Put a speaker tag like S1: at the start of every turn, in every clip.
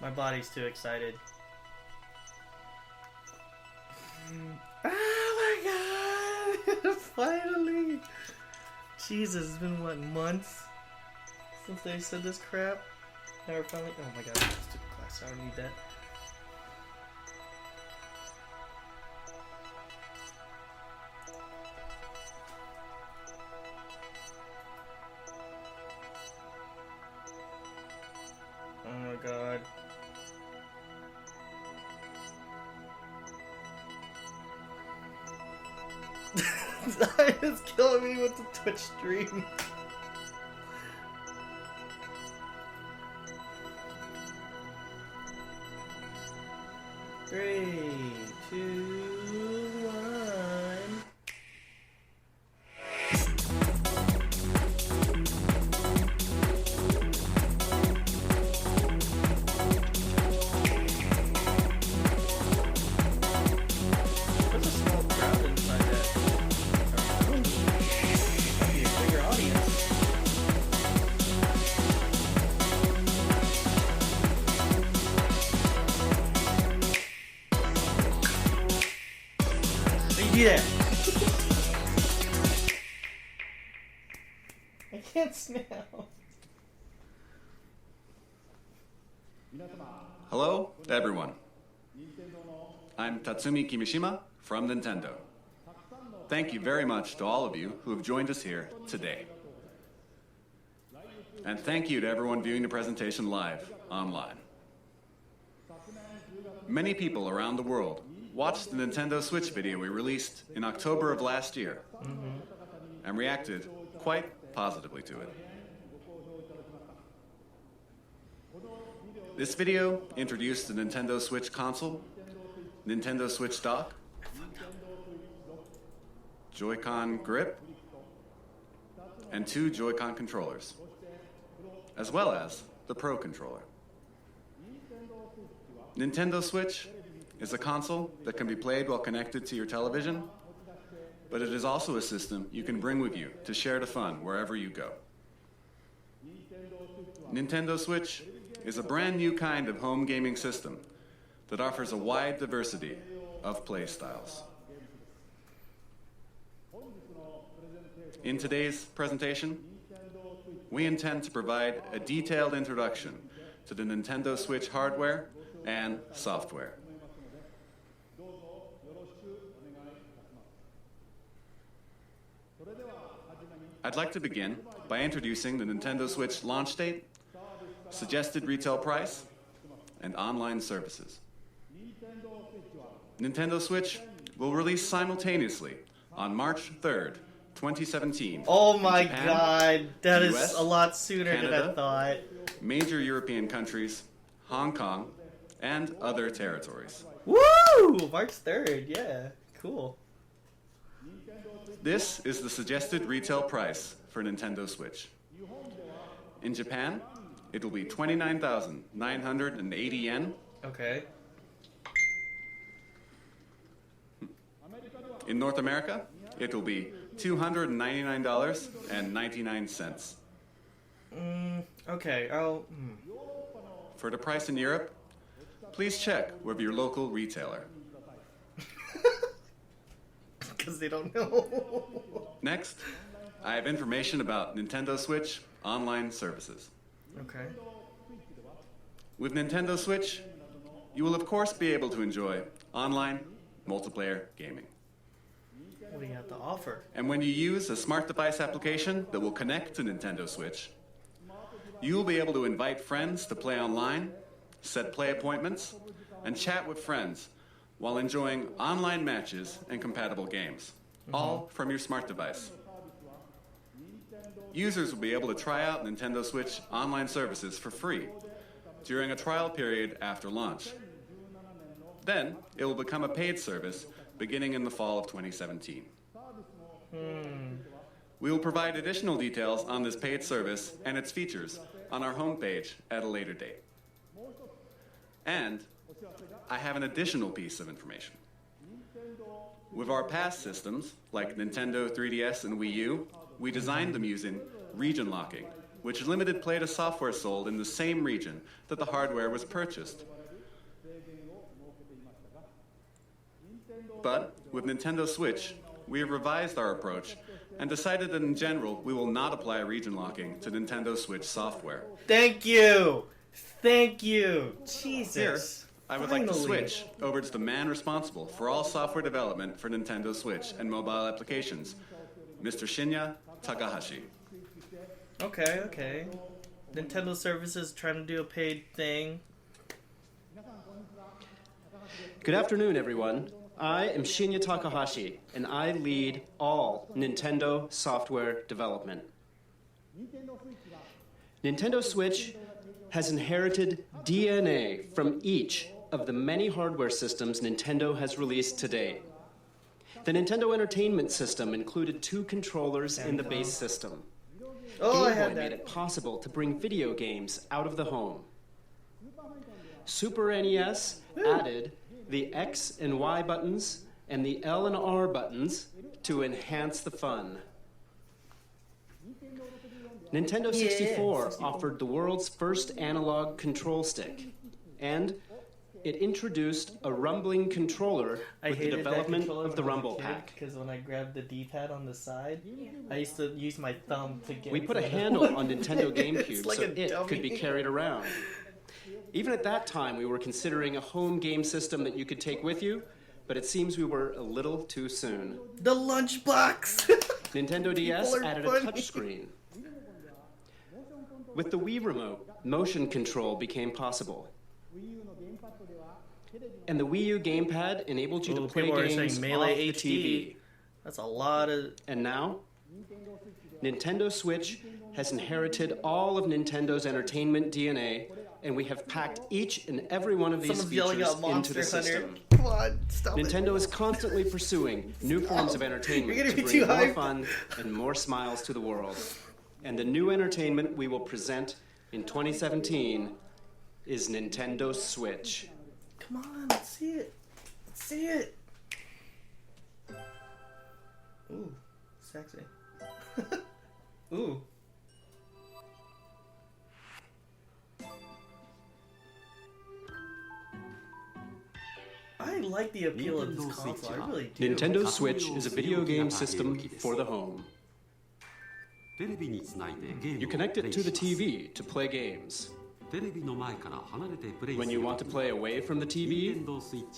S1: My body's too excited. Oh my god! Finally! Jesus, it's been what, months since they said this crap? Now we're finally. Oh my god, stupid class. I don't need that. Oh my god. It's killing me with the Twitch stream. Three, two, one. There's a small crowd inside that. That'd be a bigger audience. Yeah. I can't smell.
S2: Hello, everyone. I'm Tatsumi Kimishima from Nintendo. Thank you very much to all of you who have joined us here today. And thank you to everyone viewing the presentation live online. Many people around the world watched the Nintendo Switch video we released in October of last year and reacted quite positively to it. This video introduced the Nintendo Switch console, Nintendo Switch dock, Joy-Con grip, and 2 Joy-Con controllers, as well as the Pro controller. Nintendo Switch is a console that can be played while connected to your television, but it is also a system you can bring with you to share the fun wherever you go. Nintendo Switch is a brand new kind of home gaming system that offers a wide diversity of play styles. In today's presentation, we intend to provide a detailed introduction to the Nintendo Switch hardware and software. I'd like to begin by introducing the Nintendo Switch launch date, suggested retail price, and online services. Nintendo Switch will release simultaneously on March 3rd, 2017.
S1: Oh my
S2: in Japan,
S1: god, that is
S2: US,
S1: a lot sooner than I
S2: Canada,
S1: thought.
S2: major European countries, Hong Kong, and other territories.
S1: Woo! March 3rd, yeah, cool.
S2: This is the suggested retail price for Nintendo Switch. In Japan, it will be 29,980 yen.
S1: Okay.
S2: In North America, it will be $299.99.
S1: Okay, I'll...
S2: For the price in Europe, please check with your local retailer.
S1: Because they don't know.
S2: Next, I have information about Nintendo Switch online services.
S1: Okay.
S2: With Nintendo Switch, you will of course be able to enjoy online multiplayer gaming.
S1: What do you have to offer?
S2: And when you use a smart device application that will connect to Nintendo Switch, you will be able to invite friends to play online, set play appointments, and chat with friends while enjoying online matches and compatible games, all from your smart device. Users will be able to try out Nintendo Switch online services for free during a trial period after launch. Then, it will become a paid service beginning in the fall of 2017. We will provide additional details on this paid service and its features on our homepage at a later date. And I have an additional piece of information. With our past systems, like Nintendo 3DS and Wii U, we designed them using region locking which limited play to software sold in the same region that the hardware was purchased. But with Nintendo Switch, we have revised our approach and decided that in general we will not apply region locking to Nintendo Switch software.
S1: Thank you! Thank you! Jesus.
S2: Here, I would like to switch over to the man responsible for all software development for Nintendo Switch and mobile applications, Mr. Shinya Takahashi.
S1: Okay. Nintendo Services trying to do a paid thing.
S3: Good afternoon, everyone. I am Shinya Takahashi, and I lead all Nintendo software development. Nintendo Switch has inherited DNA from each of the many hardware systems Nintendo has released to date. The Nintendo Entertainment System included 2 controllers in the base system. Game Boy made it possible to bring video games out of the home. Super NES added the X and Y buttons and the L and R buttons to enhance the fun. Nintendo 64 offered the world's first analog control stick, and it introduced a rumbling controller with the development of the Rumble Pack.
S1: Because when I grabbed the D-pad on the side, I used to use my thumb to get.
S3: We put a handle on Nintendo GameCube so it could be carried around. Even at that time, we were considering a home game system that you could take with you, but it seems we were a little too soon.
S1: The lunchbox!
S3: Nintendo DS added a touchscreen. With the Wii Remote, motion control became possible. And the Wii U gamepad enabled you to play games off the TV.
S1: That's a lot of...
S3: And now, Nintendo Switch has inherited all of Nintendo's entertainment DNA, and we have packed each and every one of these features into the system.
S1: Come on, stop
S3: Nintendo is constantly pursuing new forms of entertainment to bring more fun and more smiles to the world. And the new entertainment we will present in 2017 is Nintendo Switch.
S1: Come on, let's see it. Let's see it. Ooh, sexy. Ooh. I like the appeal of this console. I really do.
S3: Nintendo Switch is a video game system for the home. You connect it to the TV to play games. When you want to play away from the TV,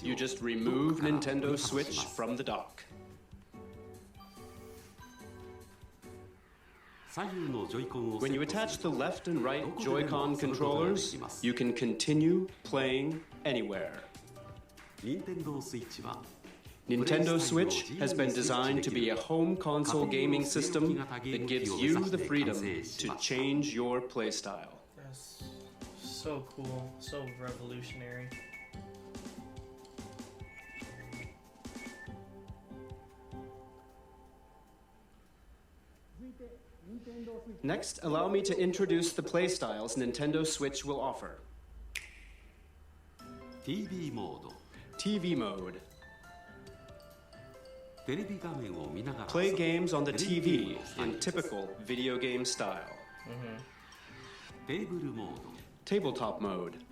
S3: you just remove Nintendo Switch from the dock. When you attach the left and right Joy-Con controllers, you can continue playing anywhere. Nintendo Switch has been designed to be a home console gaming system that gives you the freedom to change your playstyle.
S1: That's so cool, so revolutionary.
S3: Next, allow me to introduce the playstyles Nintendo Switch will offer. TV mode. Play games on the TV in typical video game style. Tabletop mode.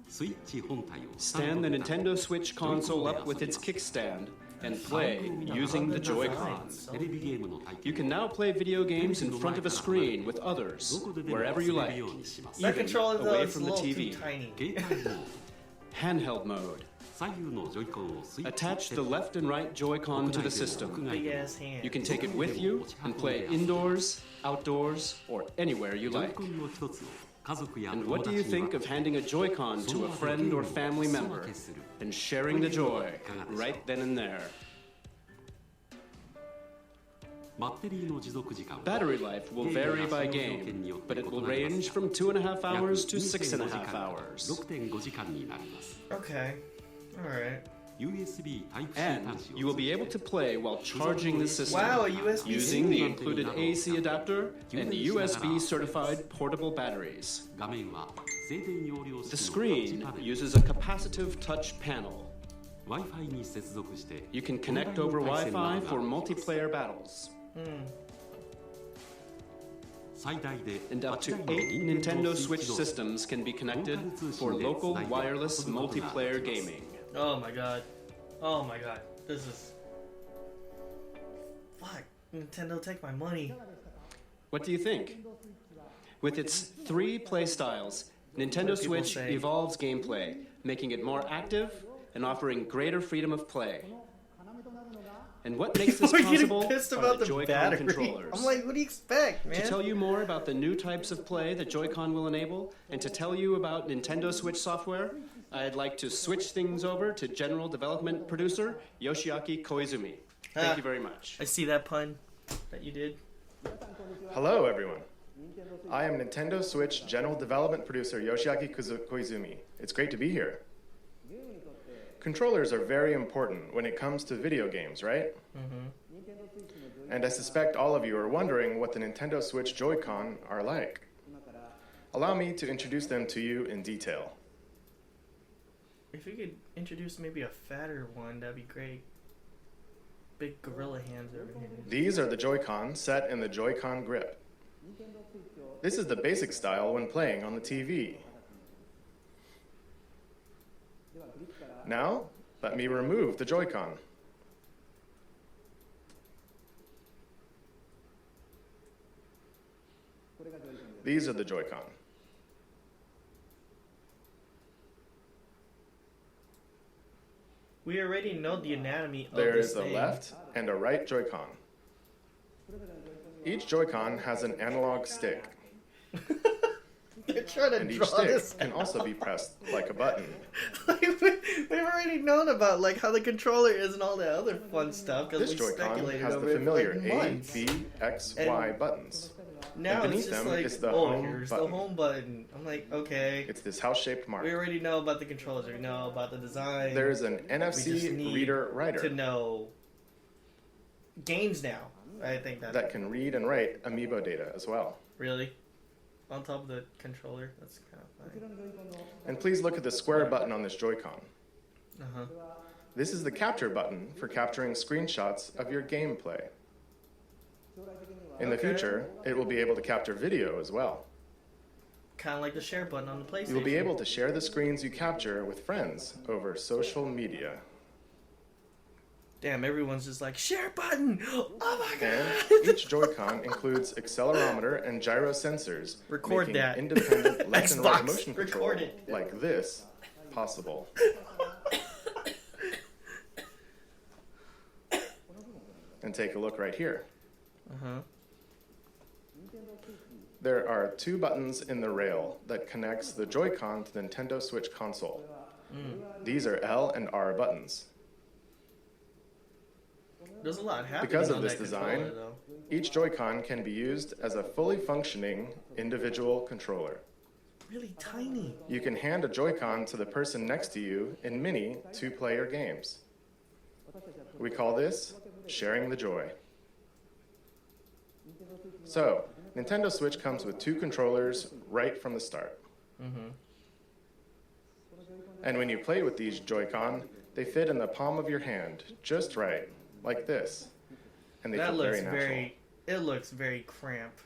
S3: Stand the Nintendo Switch console up with its kickstand and play using the Joy-Con. You can now play video games in front of a screen with others, wherever you like, even away from the TV. Handheld mode. Attach the left and right Joy-Con to the system. You can take it with you and play indoors, outdoors, or anywhere you like. And what do you think of handing a Joy-Con to a friend or family member and sharing the joy right then and there? Battery life will vary by game, but it will range from 2.5 hours to 6.5 hours.
S1: Okay, alright.
S3: And you will be able to play while charging the system using the included AC adapter and USB certified portable batteries. The screen uses a capacitive touch panel. You can connect over Wi-Fi for multiplayer battles. and up to 8 Nintendo Switch systems can be connected for local wireless multiplayer gaming.
S1: Oh my god. Oh my god. This is... Fuck. Nintendo, take my money.
S3: What do you think? With its 3 play styles, Nintendo
S1: What do people
S3: Switch
S1: say?
S3: evolves gameplay, making it more active and offering greater freedom of play. And what makes this
S1: People are getting
S3: possible
S1: pissed
S3: are
S1: about
S3: the
S1: the
S3: Joy-Con
S1: battery.
S3: controllers.
S1: I'm like, what do you expect, man?
S3: To tell you more about the new types of play that Joy-Con will enable, and to tell you about Nintendo Switch software, I'd like to switch things over to General Development Producer Yoshiaki Koizumi. Thank you very much.
S1: I see that pun that you did.
S4: Hello, everyone. I am Nintendo Switch General Development Producer Yoshiaki Koizumi. It's great to be here. Controllers are very important when it comes to video games, right? Mm-hmm. And I suspect all of you are wondering what the Nintendo Switch Joy-Con are like. Allow me to introduce them to you in detail.
S1: If you could introduce maybe a fatter one, that'd be great. Big gorilla hands over here.
S4: These are the Joy-Con set in the Joy-Con grip. This is the basic style when playing on the TV. Now, let me remove the Joy-Con. These are the Joy-Con.
S1: We already know the anatomy of
S4: There
S1: this
S4: is a
S1: thing.
S4: left and a right Joy-Con. Each Joy-Con has an analog stick,
S1: You're trying to
S4: and each
S1: draw
S4: stick
S1: this
S4: can also be pressed like a button.
S1: We've already known about like how the controller is and all that other fun stuff because
S4: This
S1: we
S4: Joy-Con
S1: speculated
S4: has the
S1: over it for,
S4: familiar
S1: like,
S4: A,
S1: months.
S4: B, X,
S1: And
S4: Y buttons.
S1: Now
S4: and
S1: it's
S4: beneath
S1: just
S4: them
S1: like,
S4: is the
S1: oh,
S4: home
S1: here's
S4: button.
S1: the home button. I'm like, okay.
S4: It's this house-shaped mark.
S1: We already know about the controllers. We know about the design.
S4: There is an
S1: We just
S4: NFC
S1: need
S4: reader-writer
S1: to know games now. I think
S4: that can read and write amiibo data as well.
S1: really on top of the controller. That's kind of funny.
S4: And please look at the square button on this Joy-Con.
S1: Uh-huh.
S4: This is the capture button for capturing screenshots of your gameplay. In the
S1: Okay.
S4: future, it will be able to capture video as well.
S1: Kind of like the share button on the PlayStation.
S4: You will be able to share the screens you capture with friends over social media.
S1: Damn, everyone's just like, share button! Oh my god!
S4: And each Joy-Con includes accelerometer and gyro sensors,
S1: Record
S4: making
S1: that.
S4: independent left and right
S1: Xbox,
S4: motion control
S1: record it.
S4: like this possible. And take a look right here.
S1: Uh-huh.
S4: There are 2 buttons in the rail that connects the Joy-Con to the Nintendo Switch console. These are L and R buttons.
S1: There's a lot happening
S4: Because of
S1: on
S4: this
S1: that
S4: design,
S1: controller, though.
S4: each Joy-Con can be used as a fully functioning individual controller.
S1: Really tiny.
S4: You can hand a Joy-Con to the person next to you in mini 2-player games. We call this sharing the joy. So, Nintendo Switch comes with 2 controllers right from the start. And when you play with these Joy-Con, they fit in the palm of your hand, just right, like this. And they
S1: That
S4: feel
S1: looks
S4: very natural.
S1: it looks very cramped.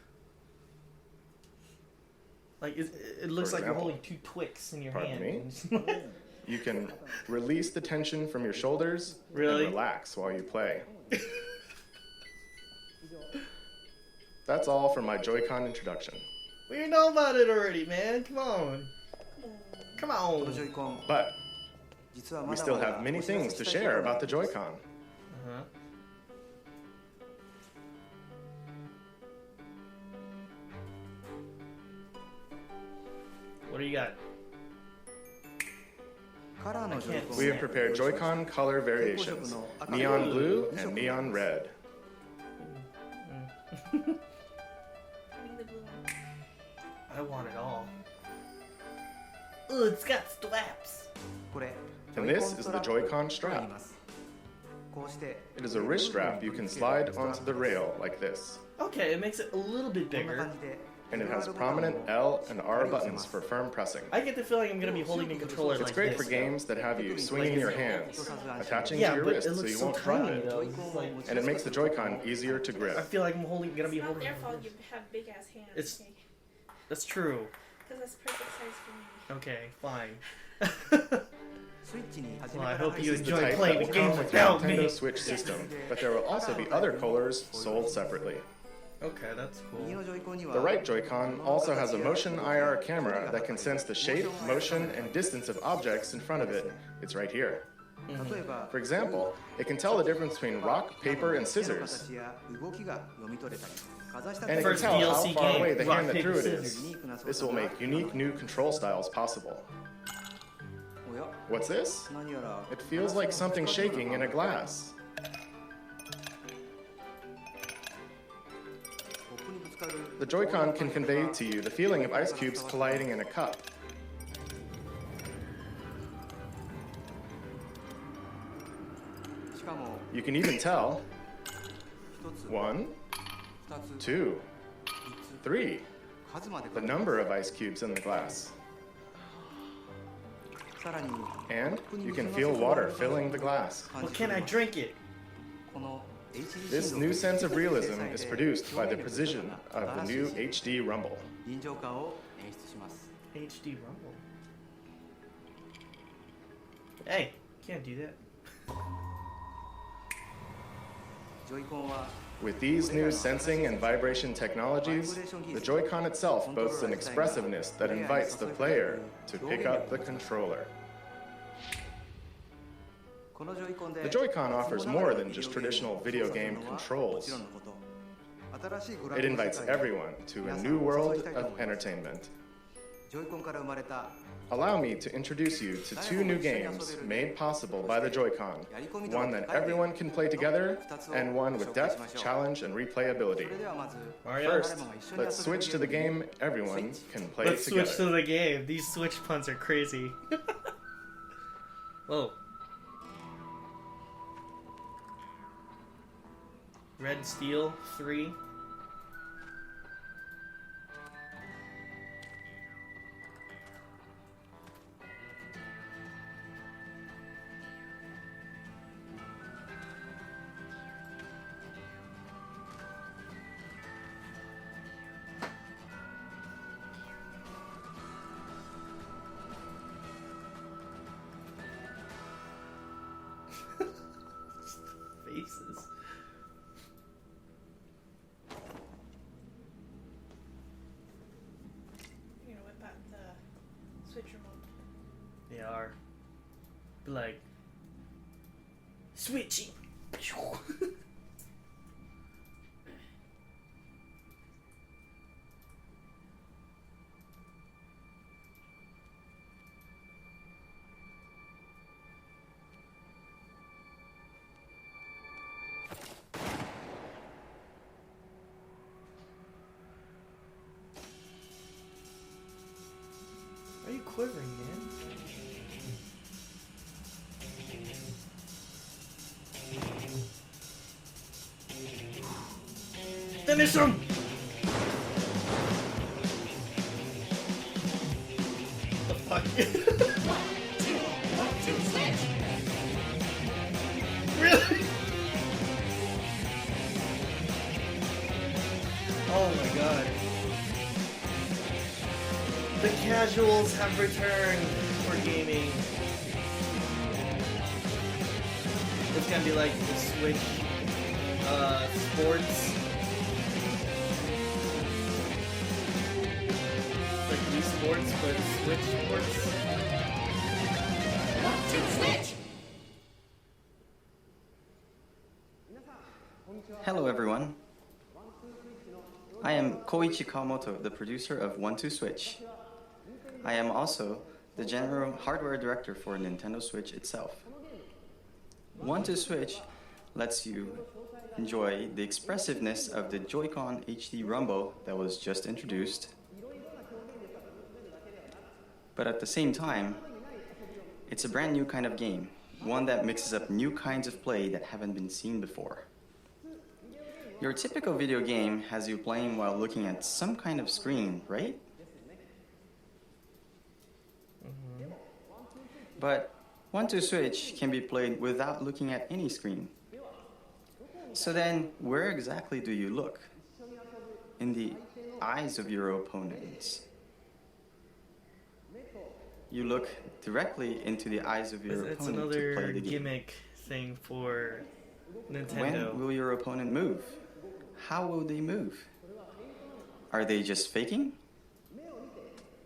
S1: Like, it looks
S4: For
S1: like you're
S4: example,
S1: holding 2 Twix in your
S4: pardon
S1: hand.
S4: You can release the tension from your shoulders
S1: Really?
S4: and relax while you play. That's all for my Joy-Con introduction.
S1: We know about it already, man. Come on. Come on.
S4: But we still have many things to share about the Joy-Con.
S1: Uh-huh. What do you got? I can't
S4: We have prepared Joy-Con color variations, neon blue and neon red.
S1: I want it all. Ooh, it's got straps.
S4: And this is the Joy-Con strap. It is a wrist strap you can slide onto the rail like this.
S1: Okay, it makes it a little bit bigger.
S4: and it has prominent L and R buttons for firm pressing.
S1: I get the feeling I'm gonna be holding the controller
S4: It's
S1: like
S4: great
S1: this.
S4: for games that have you swinging your hands, attaching to
S1: Yeah,
S4: your
S1: but
S4: wrist
S1: it
S4: so
S1: looks
S4: you
S1: so
S4: won't drop
S1: tiny
S4: it.
S1: though. It's like,
S4: And it makes the Joy-Con easier to
S1: I
S4: grip.
S1: feel like I'm gonna be
S5: It's
S1: holding
S5: not
S1: it
S5: their
S1: like
S5: fault you
S1: this.
S5: have big ass hands.
S1: It's- That's true.
S5: Because that's perfect size for me.
S1: Okay, fine.
S6: スイッチに初
S1: Well,
S6: め
S1: I
S6: から
S1: hope
S6: 配
S1: you
S6: 信
S4: The
S1: enjoy
S4: type
S1: playing
S4: that
S1: the
S4: will
S1: game
S4: come with the
S1: without
S4: Nintendo
S1: me.
S4: Switch system, but there will also be other colors sold separately.
S1: Okay, that's
S6: 右
S1: cool.
S6: のジョイコンには
S4: The right Joy-Con also has a motion IR camera that can sense the shape, motion, and distance of objects in front of it. It's right here.
S6: 例えば
S4: For example, it can tell the difference between rock, paper, and
S6: 手の
S4: scissors.
S6: 形や動きが読み取れたりかざした
S4: And it
S6: り
S4: can
S1: First
S4: tell how
S1: DLC
S4: far away
S1: game,
S4: the
S1: rock,
S4: hand that
S1: paper,
S4: threw it
S1: scissors.
S4: is. This will make unique new control styles possible.
S6: おや
S4: What's this?
S6: 何やら
S4: It feels like something shaking in a glass.
S6: コップにぶつかる
S4: The Joy-Con can convey to you the feeling of ice cubes colliding in a cup.
S6: しかも
S4: You can even tell
S6: 一つ
S4: 1,
S6: 二つ
S4: 2, 3,
S6: 数まで
S4: the number of ice cubes in the glass.
S6: さらに
S4: And you can feel water filling the glass.
S1: Well, can I drink it?
S6: この HD
S4: This new sense of realism is produced by the precision of the new HD Rumble.
S6: 臨場感を演出します
S1: HD Rumble. Hey, can't do that.
S6: ジョイコンは
S4: With these new sensing and vibration technologies, the Joy-Con itself boasts an expressiveness that invites the player to pick up the controller.
S6: このジョイコンで
S4: The Joy-Con offers more than just traditional video game
S6: も
S4: controls.
S6: ちろんのこと新しい娯楽
S4: It
S6: の
S4: invites
S6: 世界
S4: everyone to a new world of entertainment.
S6: ジョイコンから生まれた
S4: Allow me to introduce you to two new games made possible by the Joy-Con, one that everyone can play together, and one with depth, challenge, and
S6: それ
S4: replayability.
S6: ではまず
S1: Mario?
S4: First, let's switch to the game everyone can play
S1: Let's switch to
S4: together.
S1: the game. These switch puns are crazy. Whoa. Red Steel 3. Faces.
S5: You're gonna whip out the Switch remote.
S1: They are. Be like. Switching. Are you quivering, man? Finish him! The fuck? Really? Oh my god. The casuals have returned for gaming. It's gonna be like the Switch sports. Like Wii Sports, but Switch Sports.
S7: Hello everyone. I am Koichi Kawamoto, the producer of 1-2 Switch. I am also the general hardware director for Nintendo Switch itself. 1-2 Switch lets you enjoy the expressiveness of the Joy-Con HD Rumble that was just introduced. But at the same time, it's a brand new kind of game, one that mixes up new kinds of play that haven't been seen before. Your typical video game has you playing while looking at some kind of screen, right? But 1-2 Switch can be played without looking at any screen. So then, where exactly do you look? In the eyes of your opponents. You look directly into the eyes of your
S1: It's
S7: opponent to play
S1: another
S7: the game.
S1: gimmick thing for Nintendo.
S7: When will your opponent move? How will they move? Are they just faking?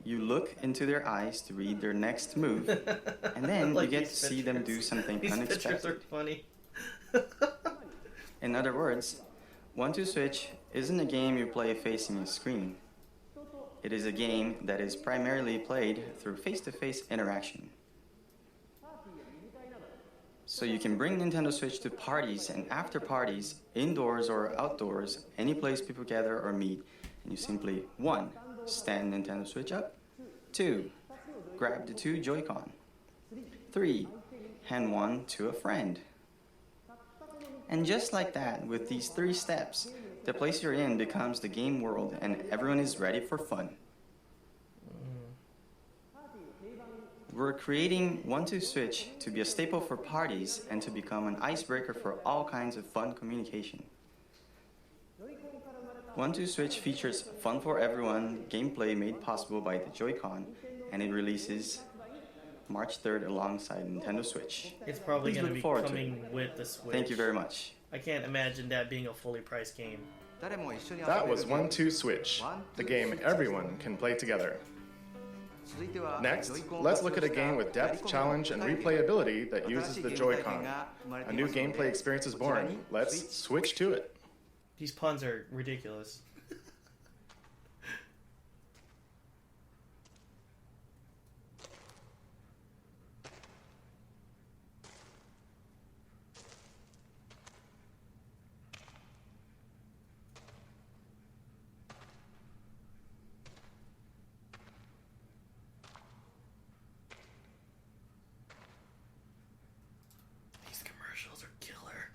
S7: You look into their eyes to read their next move, and then
S1: Like
S7: you get
S1: these
S7: to see them
S1: pictures.
S7: do something
S1: These pictures are
S7: unexpected.
S1: funny.
S7: In other words, 1-2 Switch isn't a game you play facing a screen. It is a game that is primarily played through face-to-face interaction. So you can bring Nintendo Switch to parties and after parties, indoors or outdoors, any place people gather or meet, and you simply 1. Stand Nintendo Switch up. 2. Grab the 2 Joy-Con. 3. Hand one to a friend. And just like that, with these 3 steps, the place you're in becomes the game world and everyone is ready for fun. We're creating 1-2 Switch to be a staple for parties and to become an icebreaker for all kinds of fun communication. 1-2 Switch features fun for everyone gameplay made possible by the Joy-Con, and it releases March 3rd alongside Nintendo Switch.
S1: It's probably
S7: Please
S1: going to
S7: look
S1: be
S7: forward to
S1: coming with the Switch.
S7: Thank you very much.
S1: I can't imagine that being a fully priced game.
S4: That was 1-2 Switch, the game everyone can play together. Next, let's look at a game with depth, challenge, and replayability that uses the Joy-Con. A new gameplay experience is born. Let's switch to it.
S1: These puns are ridiculous. These commercials are killer.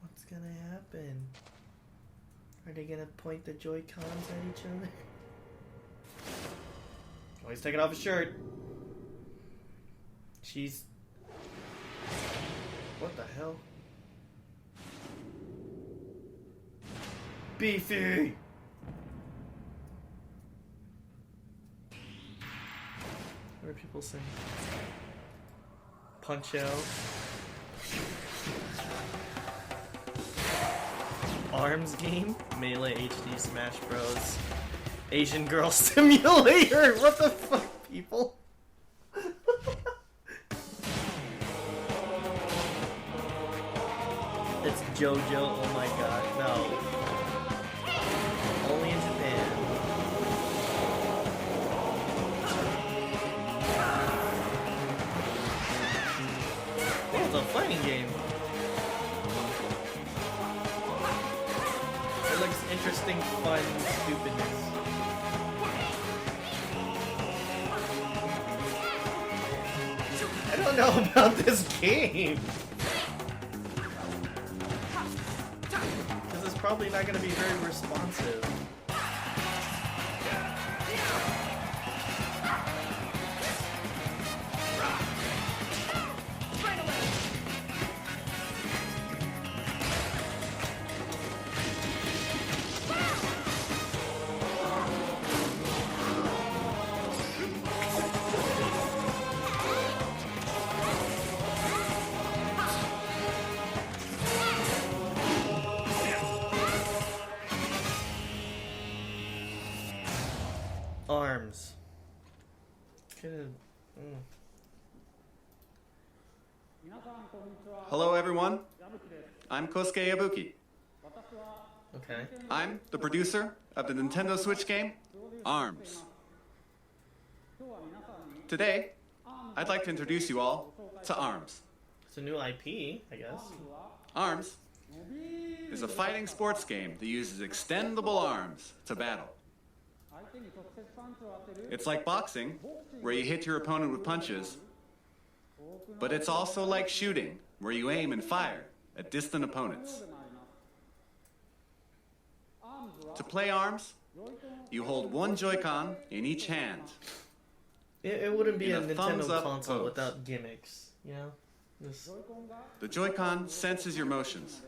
S1: What's gonna happen? Are they gonna point the Joy-Cons at each other? Oh, he's taking off his shirt. She's... What the hell? Beefy! What are people saying? Punch out. Arms game? Melee HD Smash Bros. Asian Girl Simulator! What the fuck, people? It's JoJo, oh my god, no. Only in Japan. Oh, it's a fighting game. It looks interesting, fun, stupidness. I don't know about this game. This is probably not going to be very responsive. Arms.
S2: Hello, everyone. I'm Kosuke Ibuki.
S1: Okay.
S2: I'm the producer of the Nintendo Switch game, ARMS. Today, I'd like to introduce you all to ARMS.
S1: It's a new IP, I guess.
S2: ARMS is a fighting sports game that uses extendable arms to battle. It's like boxing, where you hit your opponent with punches, But it's also like shooting, where you aim and fire at distant opponents. To play ARMS, you hold one Joy-Con in each hand.
S1: It wouldn't be a
S2: In a
S1: Nintendo
S2: thumbs-up
S1: console
S2: pose.
S1: without gimmicks, you know? This...
S2: The Joy-Con senses your motions.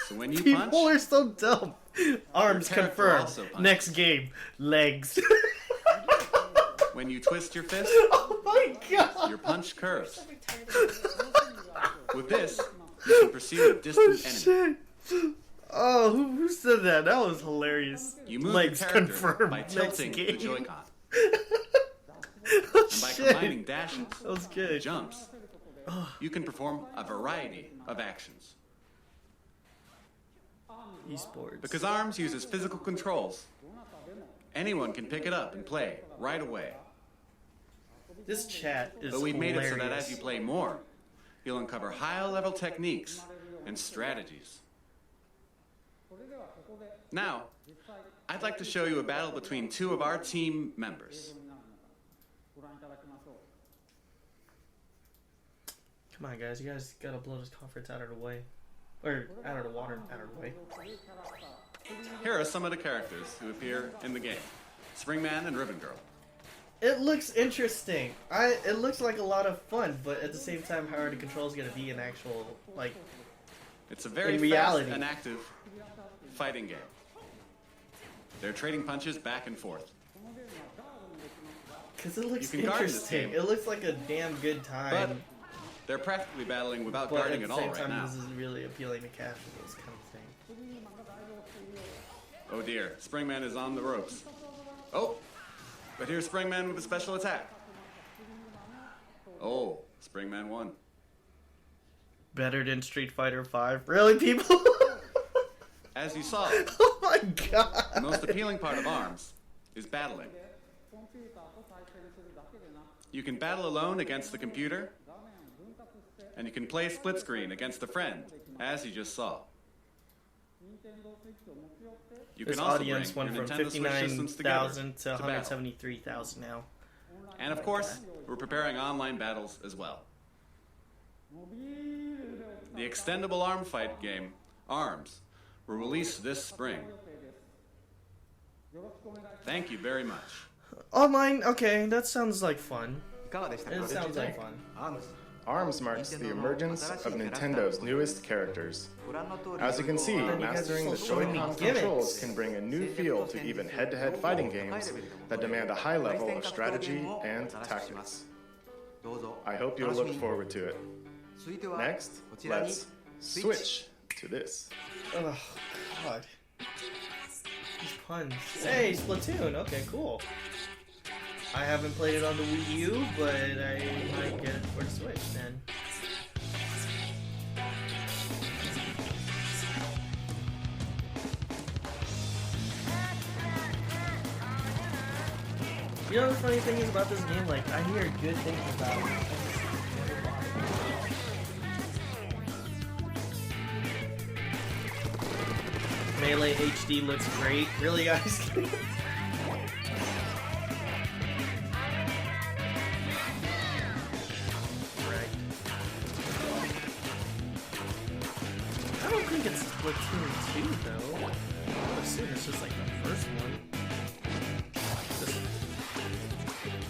S2: So when you punch,
S1: People are so dumb. Arms
S2: Your character
S1: confirmed.
S2: also punches.
S1: Next game, legs.
S2: when you twist your fist,
S1: Oh my god!
S2: your punch curves.
S5: So retarded.
S2: With this, you can pursue a distant enemy.
S1: Shit. Oh, who said that? That was hilarious.
S2: You move
S1: Legs
S2: your character
S1: confirmed.
S2: by
S1: Next
S2: tilting the
S1: game.
S2: Joy-Con.
S1: Oh,
S2: And by
S1: shit.
S2: combining dashes,
S1: That was good.
S2: jumps, you can perform a variety of actions.
S1: Esports.
S2: Because ARMS uses physical controls, anyone can pick it up and play right away.
S1: This chat is
S2: But we've made it so that
S1: hilarious.
S2: as you play more, you'll uncover higher-level techniques and strategies. Now, I'd like to show you a battle between two of our team members.
S1: Come on, guys. You guys gotta blow this conference out of the way. Or out of the water, out of the way.
S2: Here are some of the characters who appear in the game. Springman and Ribbon Girl.
S1: It looks interesting. It looks like a lot of fun, but at the same time, how are the controls gonna be an actual, like...
S2: It's a very
S1: In
S2: fast
S1: reality.
S2: and active fighting game. They're trading punches back and forth.
S1: Because it looks
S2: You can guard this
S1: interesting.
S2: game.
S1: It looks like a damn good time.
S2: But they're practically battling without
S1: But
S2: guarding
S1: at
S2: at
S1: the
S2: all
S1: same
S2: right
S1: time,
S2: now.
S1: this is really appealing to casuals kind of thing.
S2: Oh dear, Springman is on the ropes. Oh, but here's Springman with a special attack. Oh, Springman won.
S1: Better than Street Fighter V? Really, people?
S2: As you saw,
S1: Oh my god!
S2: the most appealing part of ARMS is battling. You can battle alone against the computer, and you can play split screen against a friend, as you just saw. You
S1: This
S2: can also
S1: audience
S2: bring
S1: went
S2: your
S1: from
S2: Nintendo Switch systems together
S1: 59,000 to
S2: battle.
S1: 173,000 now.
S2: And of course, we're preparing online battles as well. The extendable arm fight game, ARMS, will release this spring. Thank you very much.
S1: Online? Okay, that sounds like fun.
S6: いかがでしたか
S1: It sounds like fun.
S6: ARMS
S4: ARMS marks the emergence of Nintendo's newest characters.
S6: ご覧の通り
S4: As you can see,
S1: Then you guys
S4: mastering
S1: are
S4: the
S1: so showing me
S4: Joy-Con
S1: gimmicks.
S4: controls can bring a new feel to even head-to-head fighting games that demand a high level of strategy and tactics.
S6: どうぞ
S4: I hope you'll look forward to it.
S6: 続いては
S4: Next,
S6: こちらに
S4: let's switch to this.
S1: Oh, God. These puns. Hey, Splatoon. Okay, cool. I haven't played it on the Wii U, but I might get it for the Switch then. You know the funny thing is about this game? Like, I hear good things about it. Melee HD looks great. Really, guys? Right. I don't think it's Splatoon 2, though. I would assume it's just like the first one. Just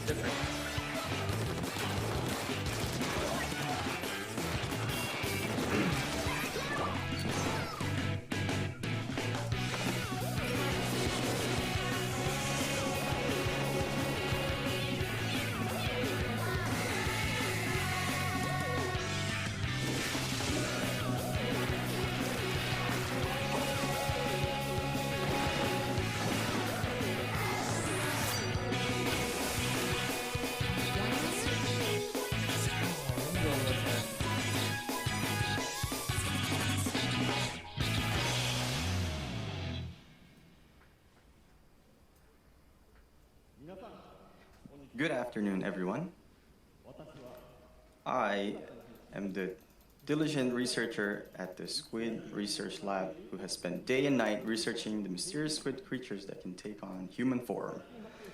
S1: different.
S7: Good afternoon, everyone. I am the diligent researcher at the Squid Research Lab who has spent day and night researching the mysterious squid creatures that can take on human form.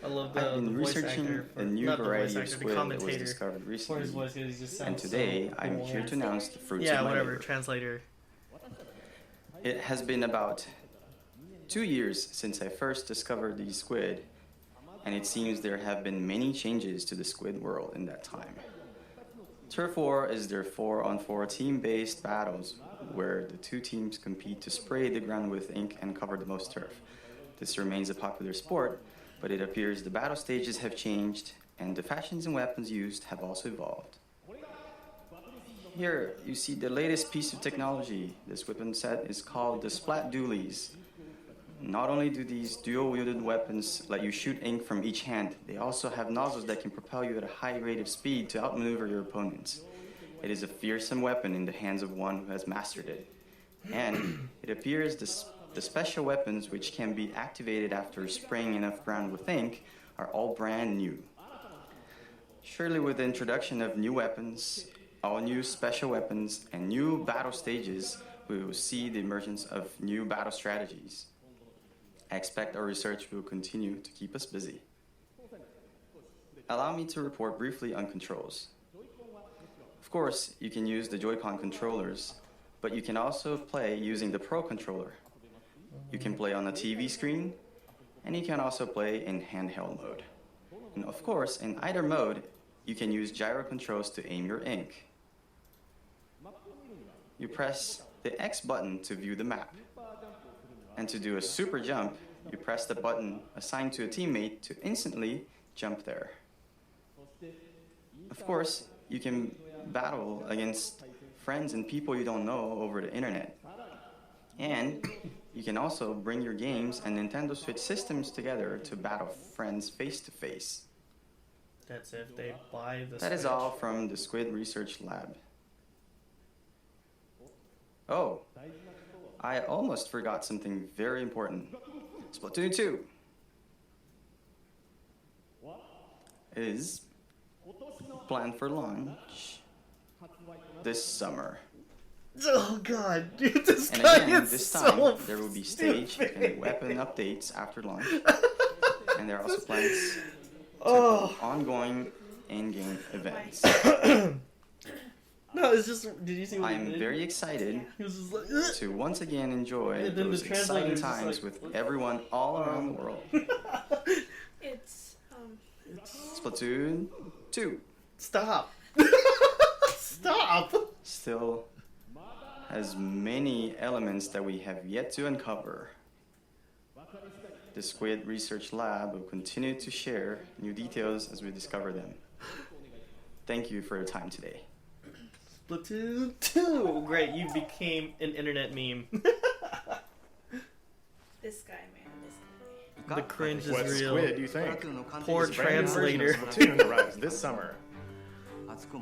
S1: I love
S7: I've
S1: the
S7: been
S1: voice
S7: researching
S1: actor for,
S7: a new
S1: not the
S7: variety
S1: voice
S7: of
S1: actor, the
S7: squid that was
S1: commentator
S7: discovered
S1: for his
S7: recently.
S1: voice because he just sounds
S7: And today,
S1: so
S7: I'm
S1: cool.
S7: here to announce the fruits
S1: Yeah,
S7: of my
S1: whatever,
S7: labor.
S1: translator.
S7: It has been about 2 years since I first discovered these squid, and it seems there have been many changes to the squid world in that time. Turf War is their 4-on-4 team-based battles where the two teams compete to spray the ground with ink and cover the most turf. This remains a popular sport, but it appears the battle stages have changed and the fashions and weapons used have also evolved. Here, you see the latest piece of technology. This weapon set is called the Splat Dualies. Not only do these dual-wielded weapons let you shoot ink from each hand, they also have nozzles that can propel you at a high rate of speed to outmaneuver your opponents. It is a fearsome weapon in the hands of one who has mastered it. And it appears the special weapons, which can be activated after spraying enough ground with ink, are all brand new. Surely with the introduction of new weapons, all new special weapons, and new battle stages, we will see the emergence of new battle strategies. I expect our research will continue to keep us busy. Allow me to report briefly on controls. Of course, you can use the Joy-Con controllers, but you can also play using the Pro controller. You can play on a TV screen, and you can also play in handheld mode. And of course, in either mode, you can use gyro controls to aim your ink. You press the X button to view the map. And to do a super jump, you press the button assigned to a teammate to instantly jump there. Of course, you can battle against friends and people you don't know over the internet. And you can also bring your games and Nintendo Switch systems together to battle friends face to face.
S1: That's if they buy the
S7: That is
S1: Switch.
S7: all from the Squid Research Lab. Oh, I almost forgot something very important. Splatoon 2 is planned for launch this summer.
S1: Oh god, dude, this
S7: And
S1: guy
S7: again,
S1: is
S7: this
S1: so
S7: time there will be stage and weapon updates after launch. And there are also plans to have ongoing in-game events.
S1: No, it's just. Did you see what he
S7: I'm
S1: did?
S7: very excited
S1: He was just like. "Ugh."
S7: to once again enjoy
S1: And then
S7: those
S1: the translator
S7: exciting
S1: is just
S7: times
S1: like,
S7: with everyone all around the world.
S5: It's
S7: Splatoon 2
S1: Stop. Stop.
S7: still has many elements that we have yet to uncover. The Squid Research Lab will continue to share new details as we discover them. Thank you for your time today.
S1: Splatoon 2. Great, you became an internet meme.
S5: this guy, man. This guy.
S1: The cringe is
S4: What
S1: real.
S4: squid do you think?
S1: Poor
S4: This brand new version
S1: translator.
S4: of Splatoon arrives this summer.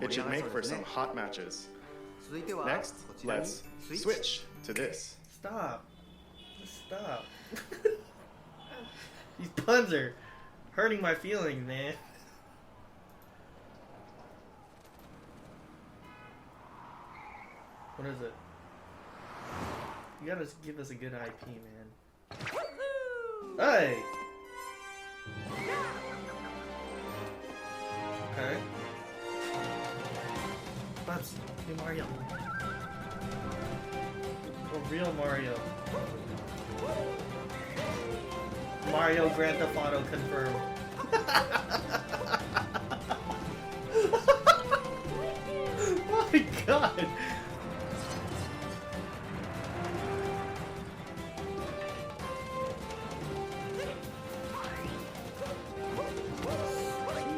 S4: It should make for some hot matches. Next, let's switch to this.
S1: Stop. Stop. These puns are hurting my feelings, man. What is it? You gotta give us a good IP, man. Hey! Okay. Bubs, new Mario. Oh, real Mario. Mario Grand Theft Auto confirmed. Oh my god!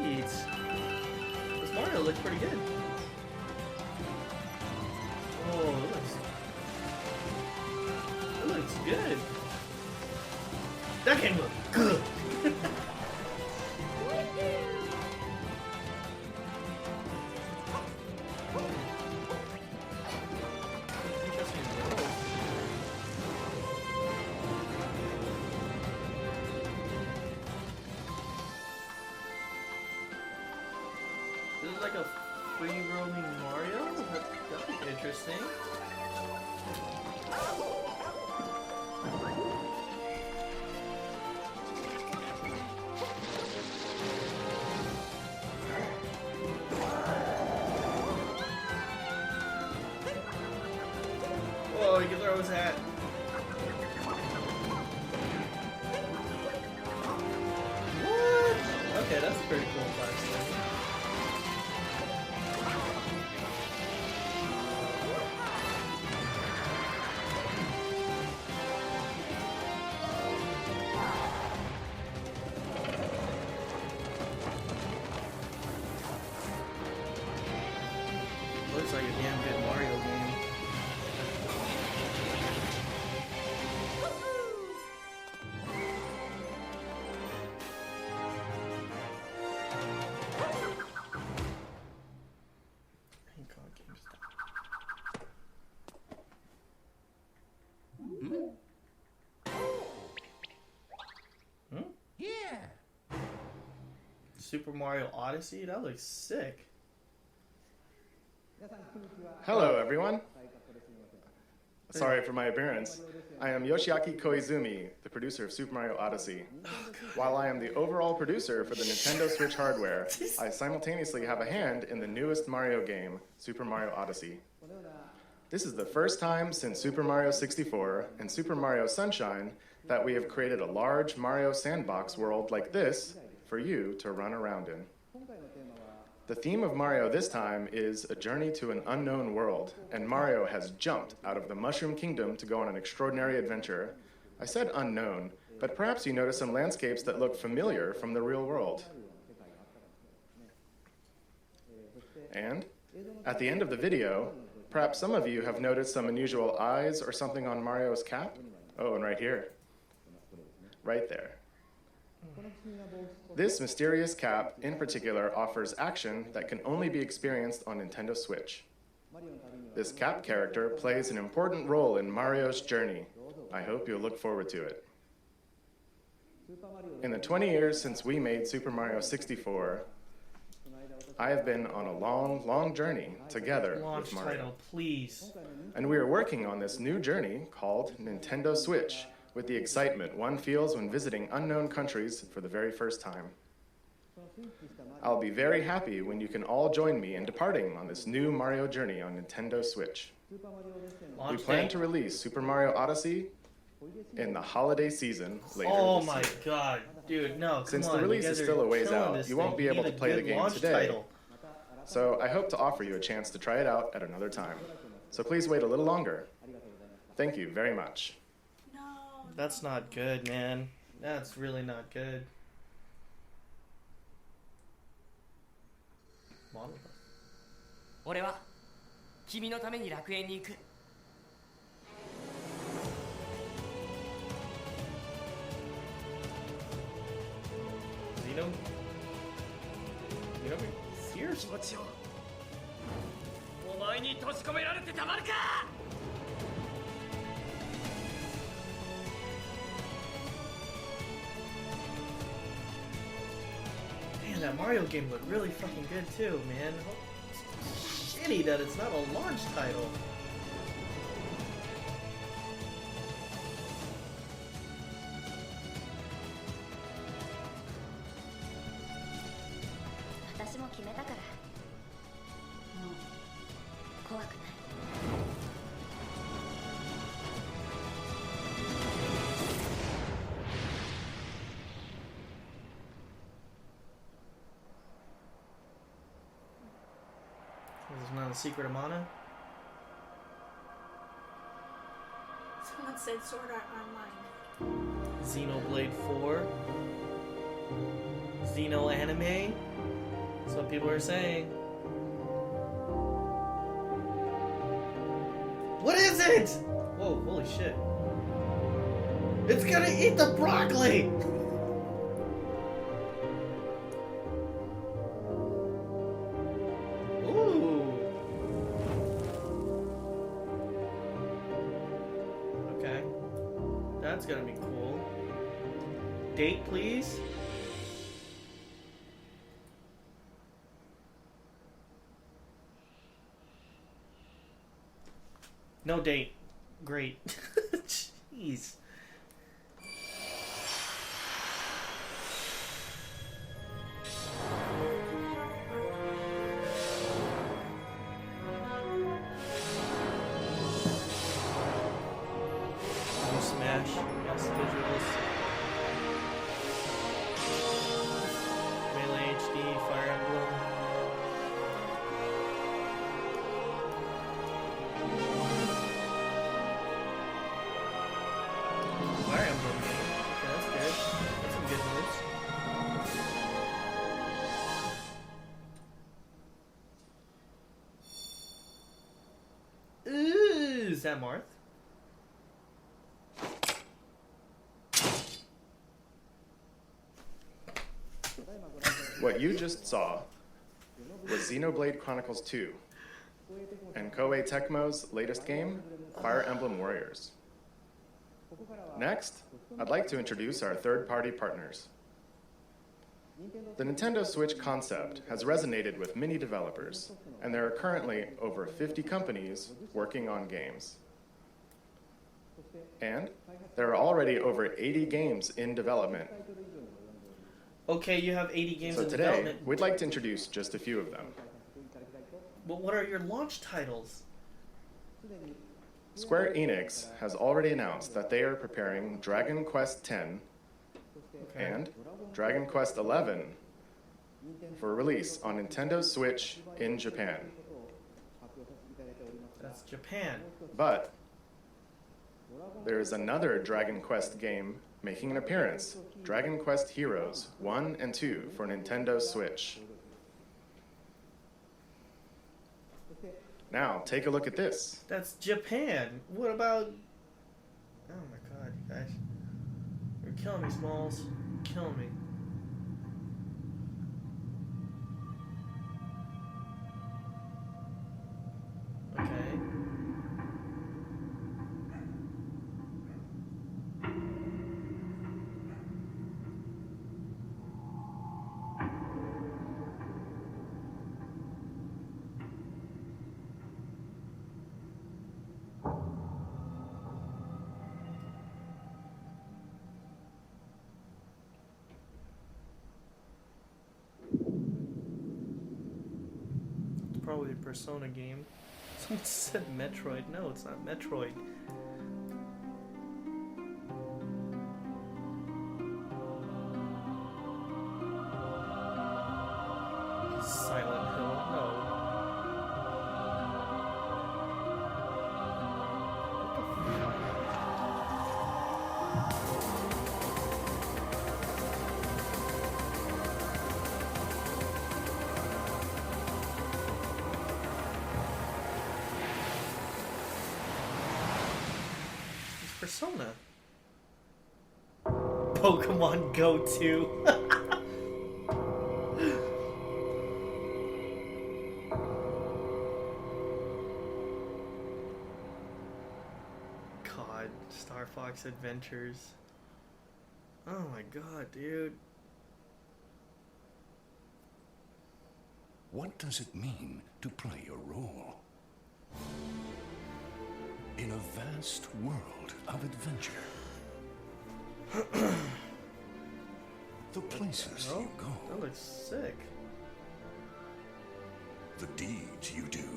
S1: Jeez. This Mario looks pretty good. Oh, it looks good. That game looked good. Interesting world. This is like a free roaming Mario? That'd be interesting. Rose hat. What? Okay, that's a pretty cool flash thing. Looks like a damn good Mario game. Thank God, GameStop. Hmm? Yeah. Super Mario Odyssey? That looks sick.
S4: Hello, everyone. Sorry for my appearance. I am Yoshiaki Koizumi, the producer of Super Mario Odyssey. While I am the overall producer for the Nintendo Switch hardware, I simultaneously have a hand in the newest Mario game, Super Mario Odyssey. This is the first time since Super Mario 64 and Super Mario Sunshine that we have created a large Mario sandbox world like this for you to run around in. The theme of Mario this time is a journey to an unknown world, and Mario has jumped out of the Mushroom Kingdom to go on an extraordinary adventure. I said unknown, but perhaps you notice some landscapes that look familiar from the real world. And at the end of the video, perhaps some of you have noticed some unusual eyes or something on Mario's cap. Oh, and right here. Right there. This mysterious cap, in particular, offers action that can only be experienced on Nintendo Switch. This cap character plays an important role in Mario's journey. I hope you'll look forward to it. In the 20 years since we made Super Mario 64, I have been on a long, long journey together with Mario.
S1: Title, please.
S4: And we are working on this new journey called Nintendo Switch, with the excitement one feels when visiting unknown countries for the very first time. I'll be very happy when you can all join me in departing on this new Mario journey on Nintendo Switch. We plan to release Super Mario Odyssey in the holiday season later
S1: Oh
S4: this
S1: my
S4: year.
S1: God, dude, no, come
S4: Since
S1: on.
S4: the release
S1: you
S4: is
S1: guys
S4: still
S1: are
S4: a ways
S1: killing
S4: out,
S1: this
S4: you won't
S1: thing.
S4: be
S1: You
S4: able
S1: need
S4: to
S1: a
S4: play the
S1: good
S4: game
S1: launch
S4: today.
S1: title.
S4: So I hope to offer you a chance to try it out at another time. So please wait a little longer. Thank you very much.
S5: No.
S1: That's not good, man. That's really not good. Model.
S8: 俺は君のために楽園に行く
S1: Zeno? You know me? Seriously?
S8: 気持ちをお前に閉じ込められてたまるか
S1: Man, that Mario game looked really fucking good too, man. Shitty that it's not a launch title. This is not a secret of mana.
S5: Someone said Sword Art Online.
S1: Xenoblade 4. Xeno anime. That's what people are saying. What is it? Whoa, holy shit. It's gonna eat the broccoli! Ooh. Okay. That's gonna be cool. Date, please? No date. Great. Jeez. Who's that, Marth?
S4: What you just saw was Xenoblade Chronicles 2 and Koei Tecmo's latest game, Fire Emblem Warriors. Next, I'd like to introduce our third-party partners. The Nintendo Switch concept has resonated with many developers, and there are currently over 50 companies working on games. And there are already over 80 games in development.
S1: Okay, you have 80 games
S4: So
S1: in
S4: today,
S1: development.
S4: we'd like to introduce just a few of them.
S1: But what are your launch titles?
S4: Square Enix has already announced that they are preparing Dragon Quest X and Dragon Quest XI for release on Nintendo Switch in Japan.
S1: That's Japan.
S4: But there is another Dragon Quest game making an appearance, Dragon Quest Heroes 1 and 2 for Nintendo Switch. Now, take a look at this.
S1: That's Japan. What about... Oh my god, you guys. You're killing me, Smalls. You're killing me. Okay. Probably a Persona game. Someone said Metroid. No, it's not Metroid. Silent Hill. No. Persona. Pokemon Go 2. God, Star Fox Adventures. Oh my god, dude.
S9: What does it mean to play a role? In a vast world of adventure. The places you go.
S1: That looks sick.
S9: The deeds you do.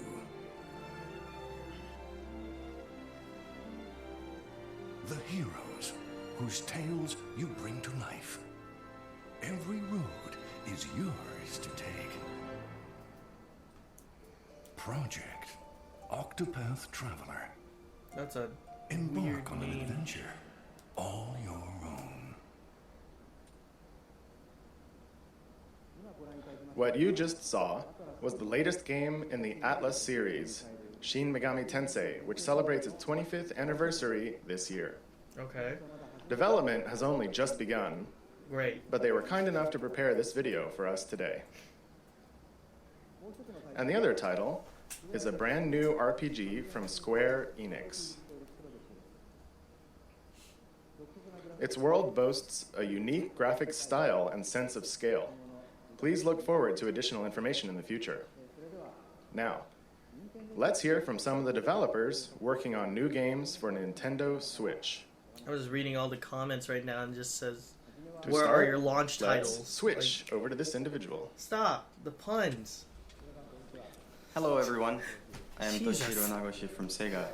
S9: The heroes whose tales you bring to life. Every road is yours to take. Project Octopath Traveler.
S1: That's a
S9: Embark
S1: weird
S9: on an
S1: name.
S9: adventure all your own.
S4: What you just saw was the latest game in the Atlas series, Shin Megami Tensei, which celebrates its 25th anniversary this year.
S1: Okay.
S4: Development has only just begun,
S1: Great.
S4: but they were kind enough to prepare this video for us today. And the other title is a brand new RPG from Square Enix. Its world boasts a unique graphic style and sense of scale. Please look forward to additional information in the future. Now, let's hear from some of the developers working on new games for Nintendo Switch.
S1: I was reading all the comments right now and it just says,
S4: To
S1: where are
S4: start,
S1: your launch
S4: let's
S1: titles?
S4: switch over to this individual.
S1: Stop. The puns.
S7: Hello everyone, I am
S1: Jesus.
S7: Toshiro Nagoshi from Sega.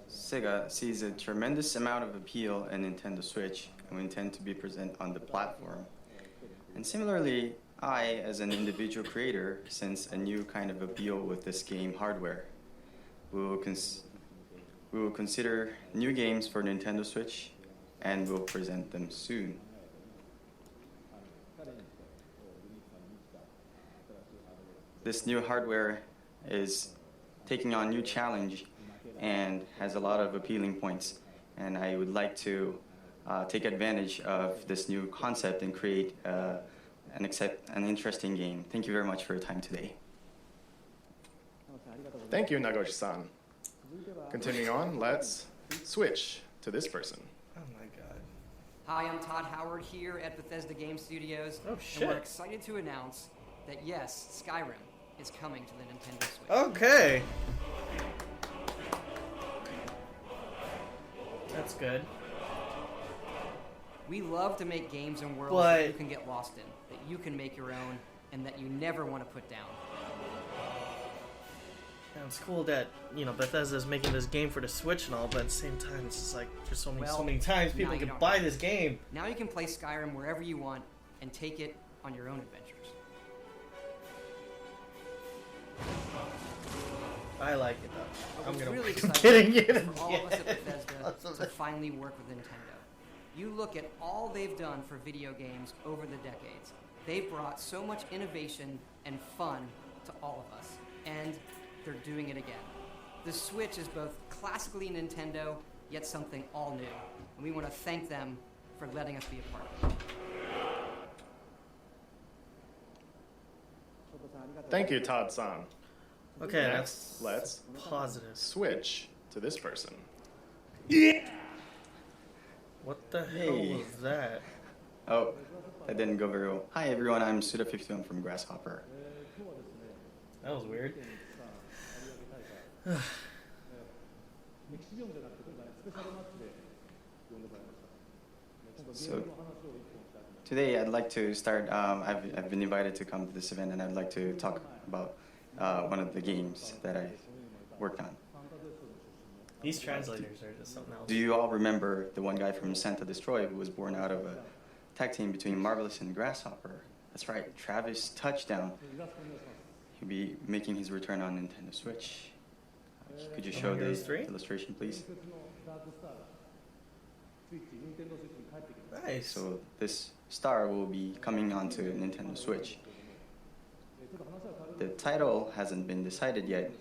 S7: Sega sees a tremendous amount of appeal in Nintendo Switch and we intend to be present on the platform. And similarly, I, as an individual creator, sense a new kind of appeal with this game hardware. We will consider new games for Nintendo Switch and will present them soon. This new hardware is taking on new challenge and has a lot of appealing points. And I would like to take advantage of this new concept and create an interesting game. Thank you very much for your time today.
S4: Thank you, Nagoshi-san. Continuing on, let's switch to this person.
S1: Oh my god.
S10: Hi, I'm Todd Howard here at Bethesda Game Studios.
S1: Oh, shit.
S10: And we're excited to announce that yes, Skyrim is coming to the Nintendo Switch.
S1: Okay. That's good.
S10: We love to make games and worlds
S1: But-
S10: that you can get lost in, that you can make your own, and that you never want to put down.
S1: And it's cool that, you know, Bethesda's making this game for the Switch and all, but at the same time, it's just like, there's so many times people
S10: now you
S1: can
S10: don't
S1: buy
S10: have
S1: this
S10: to.
S1: game.
S10: Now you can play Skyrim wherever you want and take it on your own adventures.
S1: I like it though. I'm
S10: We're
S1: gonna
S10: really
S1: I'm
S10: excited
S1: kidding you.
S10: for all of us at Bethesda to finally work with Nintendo. You look at all they've done for video games over the decades. They've brought so much innovation and fun to all of us, and they're doing it again. The Switch is both classically Nintendo, yet something all new, and we want to thank them for letting us be a part of it.
S4: Thank you, Todd-san.
S1: Okay,
S4: Next, let's
S1: positive.
S4: switch to this person.
S1: What the hell
S7: Hey.
S1: was that?
S7: Oh, that didn't go very well. Hi everyone, I'm Suda51 from Grasshopper.
S1: That was weird.
S7: So today I'd like to start, I've been invited to come to this event and I'd like to talk about one of the games that I worked on.
S1: These translators are just something else.
S7: Do you all remember the one guy from Santa Destroy who was born out of a tag team between Marvelous and Grasshopper? That's right, Travis Touchdown. He'll be making his return on Nintendo Switch. Could you show the
S1: Heroes 3?
S7: illustration, please?
S1: Nice.
S7: So this star will be coming onto Nintendo Switch. The title hasn't been decided yet,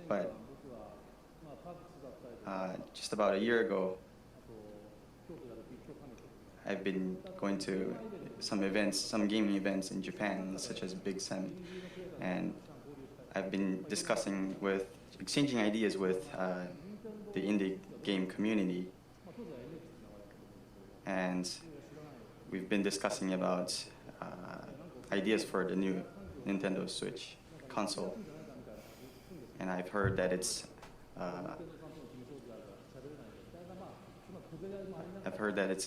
S7: but just about a year ago, I've been going to some events, some gaming events in Japan, such as Big Sen, and I've been exchanging ideas with the indie game community, and we've been discussing about ideas for the new Nintendo Switch console, and I've heard that it's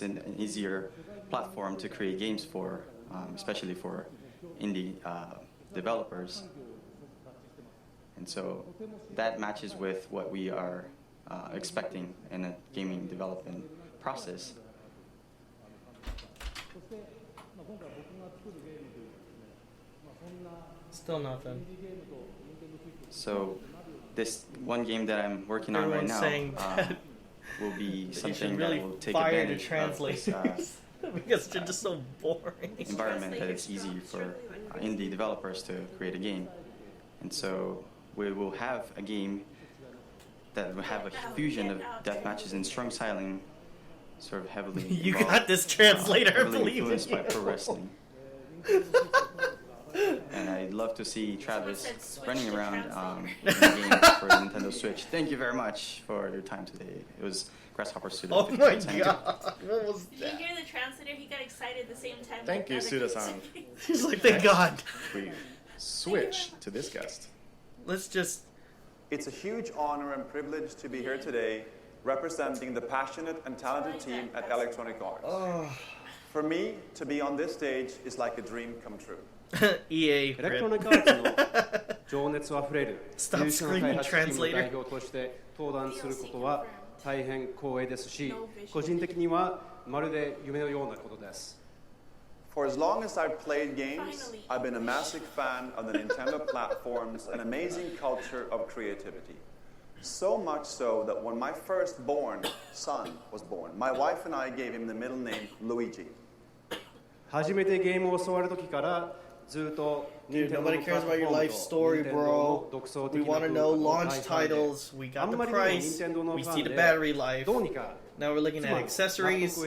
S7: an easier platform to create games for, especially for indie developers. And so that matches with what we are expecting in a gaming development process.
S1: Still nothing.
S7: So this one game that I'm working on right
S1: Everyone's
S7: now
S1: saying that
S7: will be
S1: you
S7: something
S1: should really
S7: that will take
S1: fire the
S7: advantage of
S1: translators
S7: this
S1: because they're just so boring.
S7: environment that it's easy for indie developers to create a game. And so we will have a game that will have a fusion of death matches and strong styling, sort of heavily
S1: You
S7: involved,
S1: got this, translator.
S7: heavily
S1: Believe in
S7: influenced by
S1: you.
S7: pro wrestling. And I'd love to see Travis
S5: said switch
S7: running
S5: to
S7: around
S5: translator.
S7: in games for Nintendo Switch. Thank you very much for your time today. It was Grasshopper Suda.
S1: Oh my god, what was
S5: Did you
S1: that?
S5: hear the translator? He got excited at the same time.
S4: Thank you, Suda-san.
S1: He's like, thank God.
S4: We switch to this guest.
S1: Let's just.
S11: It's a huge honor and privilege to be here today representing the passionate and talented team at Electronic Arts. For me, to be on this stage is like a dream come true.
S1: EA.
S3: エレクトロニックアーツの情熱あふれる
S1: Stop
S3: 優秀な開
S1: screaming,
S3: 発チームの
S1: translator.
S3: 代表として登壇することは大変光栄ですし、個人的にはまるで夢のようなことです。
S11: For as long as I've played games, I've been a massive fan of the Nintendo platforms and amazing culture of creativity. So much so that when my firstborn son was born, my wife and I gave him the middle name Luigi.
S3: 初めてゲームを教わる時から
S1: Dude, nobody cares about your life story, bro. We want to know launch titles. We got the price. We see the battery life. Now we're looking at accessories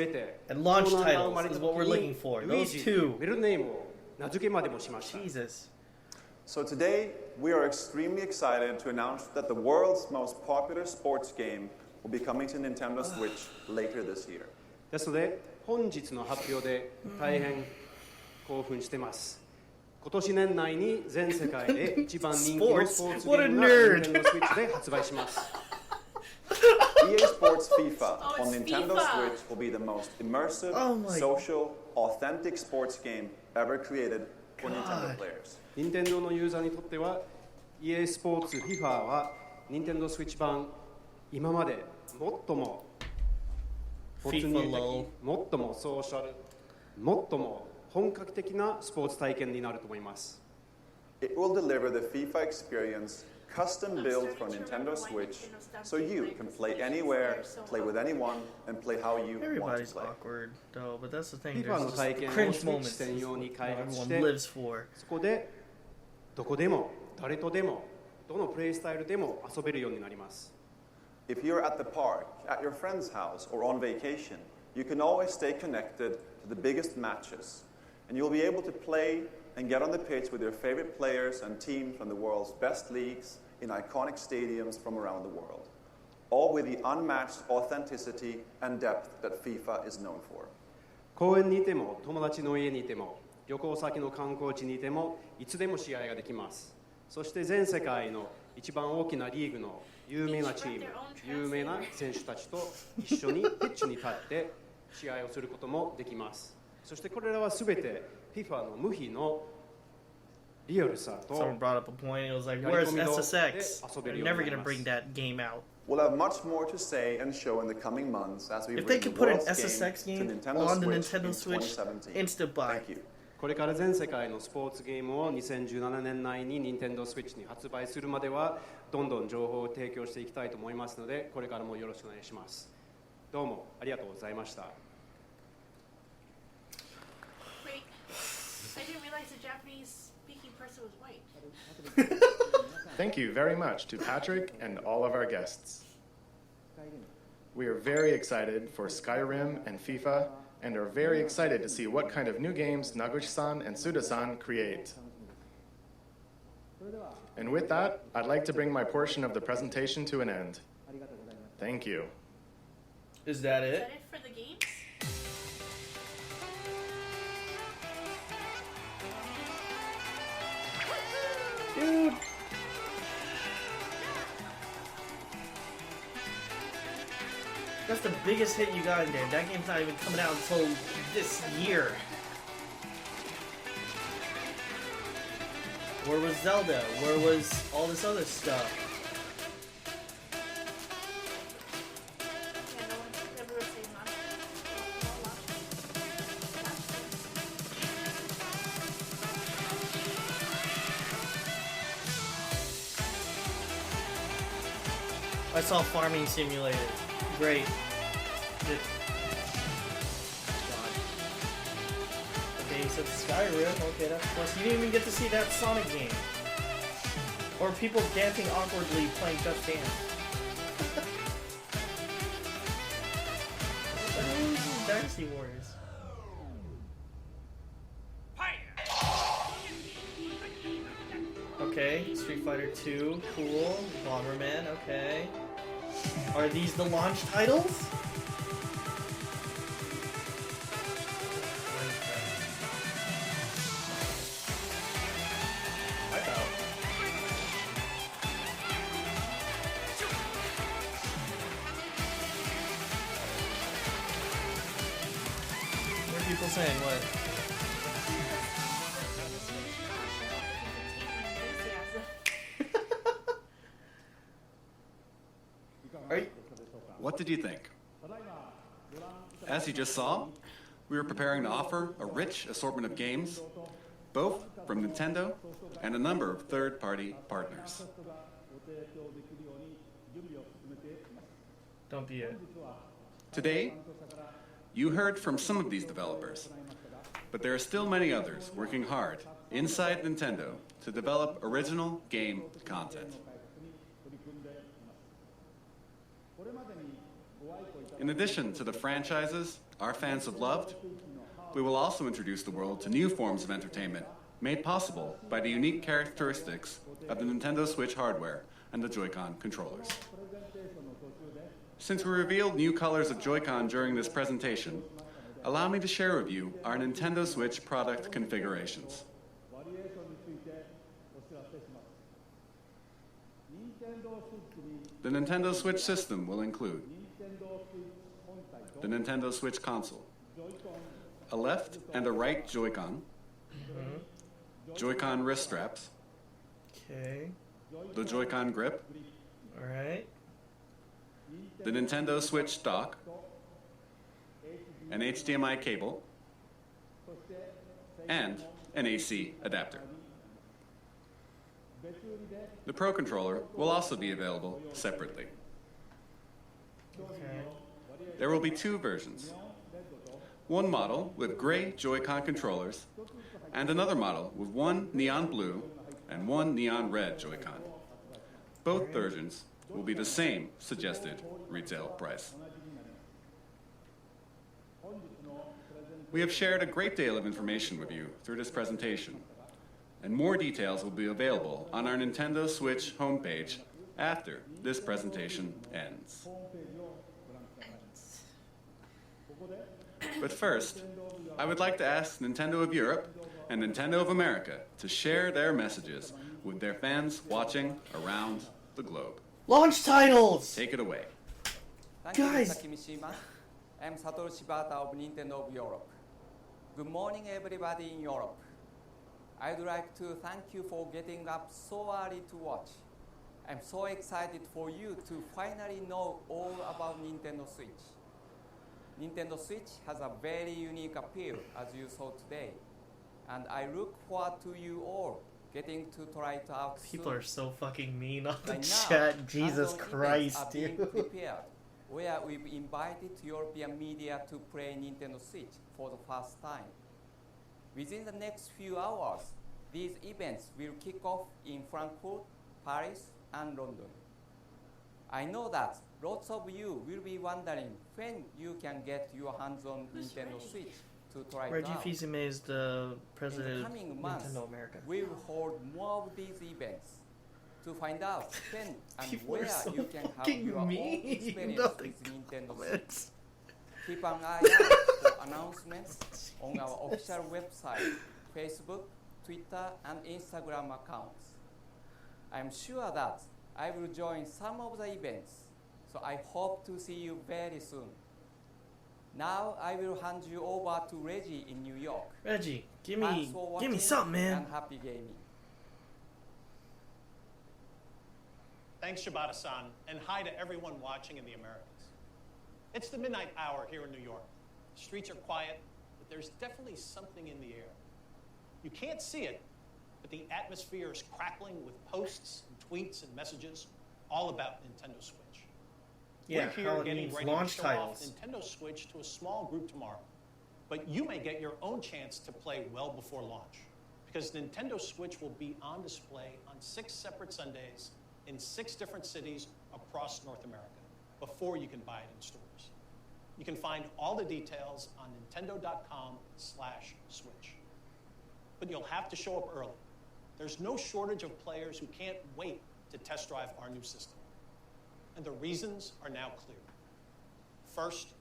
S1: and launch titles is what we're looking for. Those two. Jesus.
S11: So today, we are extremely excited to announce that the world's most popular sports game will be coming to Nintendo Switch later this year.
S3: ですので、本日の発表で大変興奮してます。今年年内に全世界で一番人気のスポーツゲームが Nintendo Switch で発売します。
S11: EA Sports FIFA on Nintendo Switch will be the most immersive, social, authentic sports game ever created for Nintendo players.
S3: Nintendo のユーザーにとっては EA スポーツ FIFA は Nintendo Switch 版今まで最も没入的、最もソーシャル、最も本格的なスポーツ体験になると思います。
S11: It will deliver the FIFA experience custom built for Nintendo Switch, so you can play anywhere, play with anyone, and play how you want to play.
S1: Everybody's awkward, though, but that's the thing.
S3: FIFA の
S1: There's
S3: 体験を
S1: cringe
S3: スイッチ
S1: moments
S3: 専用に開発し
S1: everyone
S3: て、
S1: lives for.
S3: そこでどこでも誰とでもどのプレイスタイルでも遊べるようになります。
S11: If you're at the park, at your friend's house, or on vacation, you can always stay connected to the biggest matches, and you'll be able to play and get on the pitch with your favorite players and teams from the world's best leagues in iconic stadiums from around the world, all with the unmatched authenticity and depth that FIFA is known for.
S3: 公園にいても友達の家にいても旅行先の観光地にいてもいつでも試合ができます。そして全世界の一番大きなリーグの有名なチーム、有名な選手たちと一緒にピッチに立って試合をすることもできます。そしてこれらはすべて FIFA の無比のリアルさと
S1: Someone brought up a point. It was like, where's SSX? They're never going to bring that game out.
S11: We'll have much more to say and show in the coming months as we
S1: If they
S11: bring
S1: could
S11: the
S1: put an
S11: world's
S1: SSX
S11: game to
S1: game
S11: Nintendo
S1: on the
S11: Switch
S1: Nintendo
S11: in
S1: Switch,
S11: 2017.
S1: instant buy.
S11: Thank you.
S3: これから全世界のスポーツゲームを2017年内に Nintendo Switch に発売するまではどんどん情報を提供していきたいと思いますので、これからもよろしくお願いします。どうもありがとうございました。
S5: Wait, I didn't realize the Japanese speaking person was white.
S4: Thank you very much to Patrick and all of our guests. We are very excited for Skyrim and FIFA and are very excited to see what kind of new games Naguchi-san and Suda-san create. And with that, I'd like to bring my portion of the presentation to an end. Thank you.
S1: Is that
S5: Is
S1: it?
S5: that it for the games?
S1: Dude. That's the biggest hit you got in there. That game's not even coming out until this year. Where was Zelda? Where was all this other stuff?
S5: Yeah, no one, everyone's saying launch.
S1: I saw Farming Simulator. Great. God. Okay, you said Skyrim. Okay, that's plus. You didn't even get to see that Sonic game. Or people dancing awkwardly playing Just Dance. Dynasty Warriors. Okay, Street Fighter 2, cool. Bomberman, okay. Are these the launch titles? What are people saying? What?
S2: What did you think? As you just saw, we were preparing to offer a rich assortment of games, both from Nintendo and a number of third-party partners.
S1: Don't be it.
S2: Today, you heard from some of these developers, But there are still many others working hard inside Nintendo to develop original game content. In addition to the franchises our fans have loved, we will also introduce the world to new forms of entertainment made possible by the unique characteristics of the Nintendo Switch hardware and the Joy-Con controllers. Since we revealed new colors of Joy-Con during this presentation, allow me to share with you our Nintendo Switch product configurations. The Nintendo Switch system will include the Nintendo Switch console, a left and a right Joy-Con, Joy-Con wrist straps,
S1: Okay.
S2: the Joy-Con grip,
S1: Alright.
S2: the Nintendo Switch dock, an HDMI cable, and an AC adapter. The Pro Controller will also be available separately.
S1: Okay.
S2: There will be two versions. One model with gray Joy-Con controllers, and another model with one neon blue and one neon red Joy-Con. Both versions will be the same suggested retail price. We have shared a great deal of information with you through this presentation, and more details will be available on our Nintendo Switch homepage after this presentation ends. But first, I would like to ask Nintendo of Europe and Nintendo of America to share their messages with their fans watching around the globe.
S1: Launch titles!
S2: Take it away.
S1: Guys!
S12: I'm Satoru Shibata of Nintendo of Europe. Good morning, everybody in Europe. I'd like to thank you for getting up so early to watch. I'm so excited for you to finally know all about Nintendo Switch. Nintendo Switch has a very unique appeal, as you saw today, and I look forward to you all getting to try it out soon.
S1: People are so fucking mean on the
S12: By now,
S1: chat. Jesus
S12: hands-on
S1: Christ,
S12: events are being
S1: dude.
S12: prepared, where we've invited European media to play Nintendo Switch for the first time. Within the next few hours, these events will kick off in Frankfurt, Paris, and London. I know that lots of you will be wondering when you can get your hands on Nintendo Switch to try it
S1: Reggie
S12: out.
S1: Fils-Aimé is the
S12: In
S1: president
S12: the
S1: of
S12: coming months,
S1: Nintendo America.
S12: we'll hold more of these events to find out when and
S1: People are
S12: where
S1: so
S12: you can have
S1: fucking
S12: your own
S1: mean.
S12: experience
S1: Nothing
S12: with Nintendo Switch.
S1: comments.
S12: Keep an eye out for announcements on our official website, Facebook, Twitter, and Instagram accounts. I'm sure that I will join some of the events, so I hope to see you very soon. Now I will hand you over to Reggie in New York.
S1: Reggie, give
S12: Thanks
S1: me
S12: for watching
S1: something, man.
S12: And happy gaming.
S13: Thanks, Shibata-san, and hi to everyone watching in the Americas. It's the midnight hour here in New York. The streets are quiet, but there's definitely something in the air. You can't see it, but the atmosphere is crackling with posts and tweets and messages all about Nintendo Switch.
S1: Yeah,
S13: We're here
S1: how it
S13: getting
S1: means
S13: ready
S1: launch
S13: to show off
S1: titles.
S13: Nintendo Switch to a small group tomorrow. But you may get your own chance to play well before launch, because Nintendo Switch will be on display on 6 separate Sundays in 6 different cities across North America before you can buy it in stores. You can find all the details on nintendo.com/switch. But you'll have to show up early. There's no shortage of players who can't wait to test drive our new system. And the reasons are now clear. First,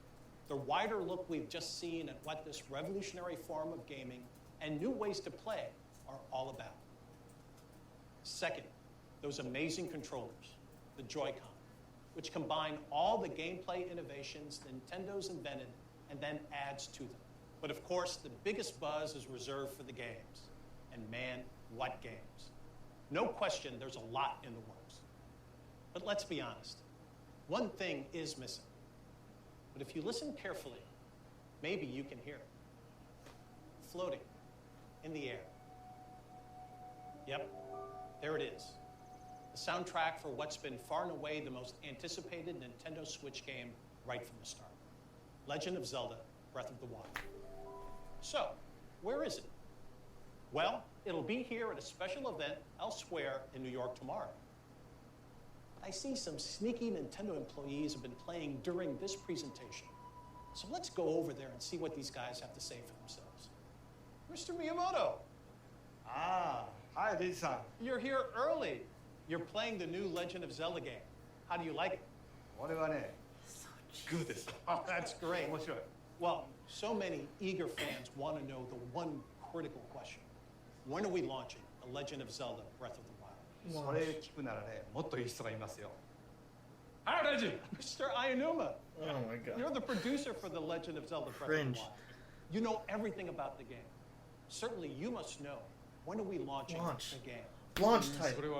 S13: the wider look we've just seen at what this revolutionary form of gaming and new ways to play are all about. Second, those amazing controllers, the Joy-Con, which combine all the gameplay innovations Nintendo's invented and then adds to them. But of course, the biggest buzz is reserved for the games. And man, what games. No question, there's a lot in the works. But let's be honest, one thing is missing. But if you listen carefully, maybe you can hear it. Floating in the air. Yep, there it is. The soundtrack for what's been far and away the most anticipated Nintendo Switch game right from the start. Legend of Zelda: Breath of the Wild. So, Where is it? Well, it'll be here at a special event elsewhere in New York tomorrow. I see some sneaky Nintendo employees have been playing during this presentation. So let's go over there and see what these guys have to say for themselves. Mr. Miyamoto. Ah, hi, Lisa. You're here early. You're playing the new Legend of Zelda game. How do you like it? Good. Oh, that's great. Well, so many eager fans want to know the one critical question. When are we launching The Legend of Zelda Breath of the Wild? Mr. Ayanuma.
S1: Oh my god.
S13: You're the producer for The Legend of Zelda Breath of the Wild. You know everything about the game. Certainly you must know, when are we launching the game?
S1: Launch title.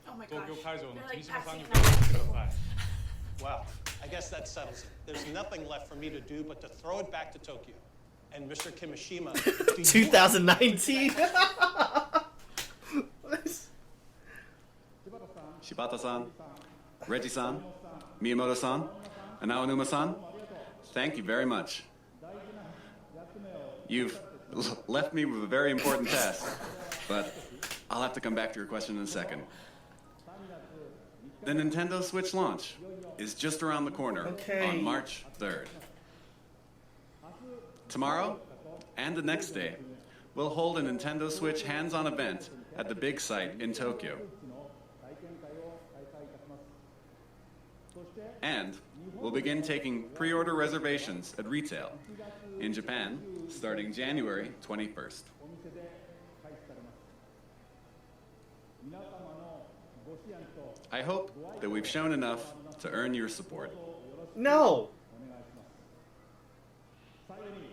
S5: Oh my gosh. They're like passing
S13: Well, I guess that settles it. There's nothing left for me to do but to throw it back to Tokyo. And Mr. Kimishima,
S1: 2019?
S2: Shibata-san, Reggie-san, Miyamoto-san, and Aonuma-san, thank you very much. You've left me with a very important task, but I'll have to come back to your question in a second. The Nintendo Switch launch is just around the corner on March 3rd. Tomorrow and the next day, we'll hold a Nintendo Switch hands-on event at the big site in Tokyo. And we'll begin taking pre-order reservations at retail in Japan starting January 21st. I hope that we've shown enough to earn your support.
S1: No!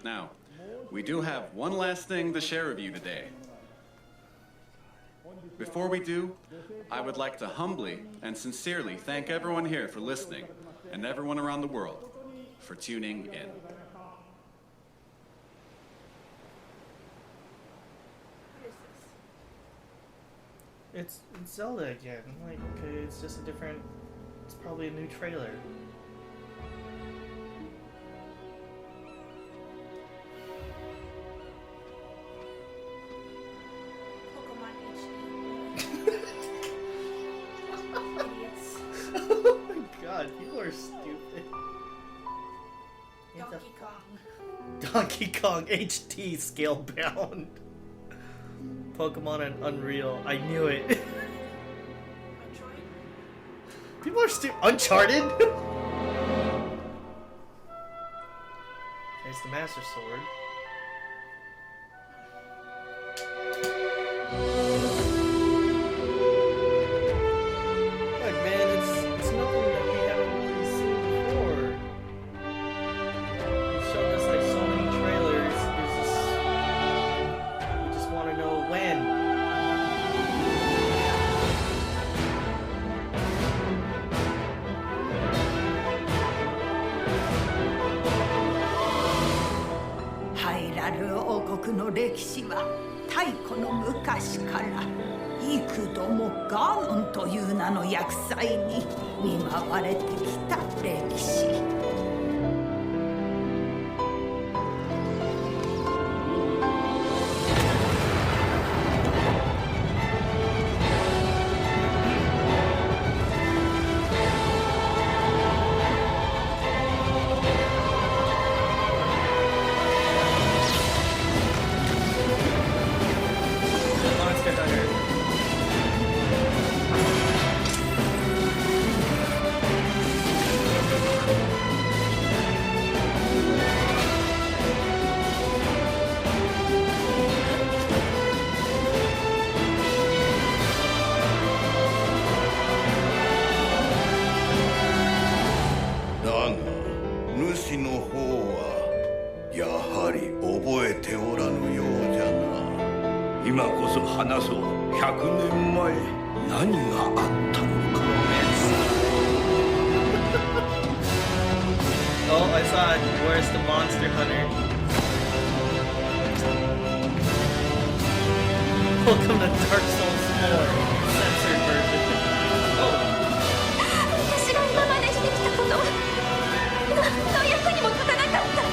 S2: Now, we do have one last thing to share with you today. Before we do, I would like to humbly and sincerely thank everyone here for listening and everyone around the world for tuning in.
S1: It's Zelda again. Like, okay, it's just a different... It's probably a new trailer. Oh my god, people are stupid.
S5: Donkey Kong.
S1: Donkey Kong HD scale-bound. Pokemon and Unreal. I knew it. People are Uncharted? There's the Master Sword. Look, man, it's nothing that we haven't really seen before. You've shown us like so many trailers. We just want to know when.
S14: ハイラル王国の歴史は太古の昔から幾度もガーノンという名の厄災に見舞われてきた歴史。
S1: Oh, I saw it. Where's the Monster Hunter? Welcome to Dark Souls 4, censored version. Oh.
S14: 私が今までしてきたことは何の役にも立たなかった。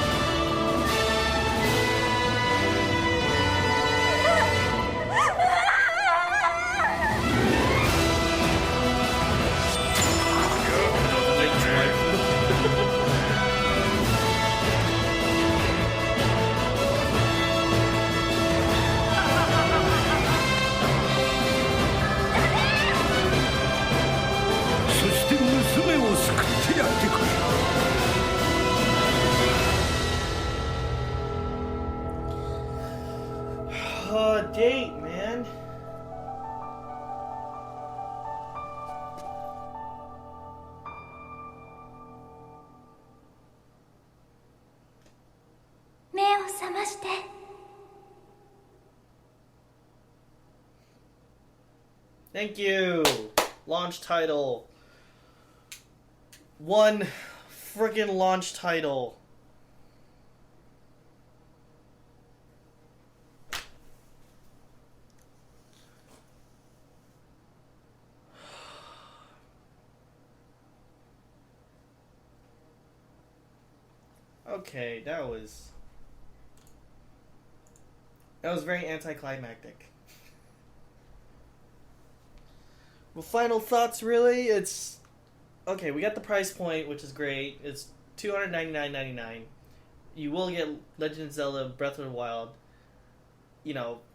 S1: date, man. Thank you. Launch title. One friggin' launch title. Okay, that was very anticlimactic. Well, final thoughts, really? It's okay. We got the price point, which is great. It's $299.99. You will get Legend of Zelda: Breath of the Wild,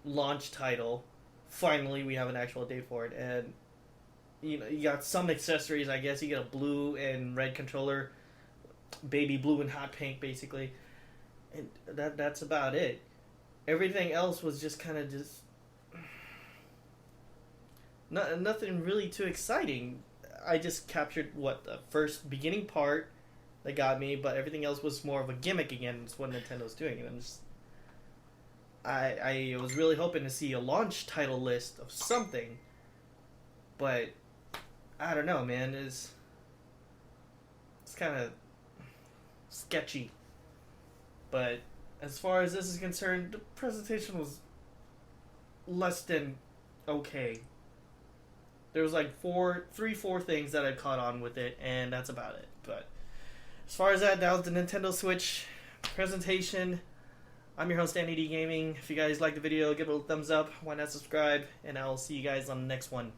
S1: launch title. Finally, we have an actual date for it, and you got some accessories. I guess you get a blue and red controller, baby blue and hot pink, basically, and that's about it. Everything else was just kind of just. Nothing really too exciting. I just captured the first beginning part that got me, but everything else was more of a gimmick again. It's what Nintendo's doing, and I was really hoping to see a launch title list of something, but I don't know, man. It's kind of sketchy. But as far as this is concerned, the presentation was less than okay. There was like four things that I caught on with it, and that's about it. But as far as that was the Nintendo Switch presentation. I'm your host, NED Gaming. If you guys liked the video, give it a thumbs up. Why not subscribe? And I'll see you guys on the next one.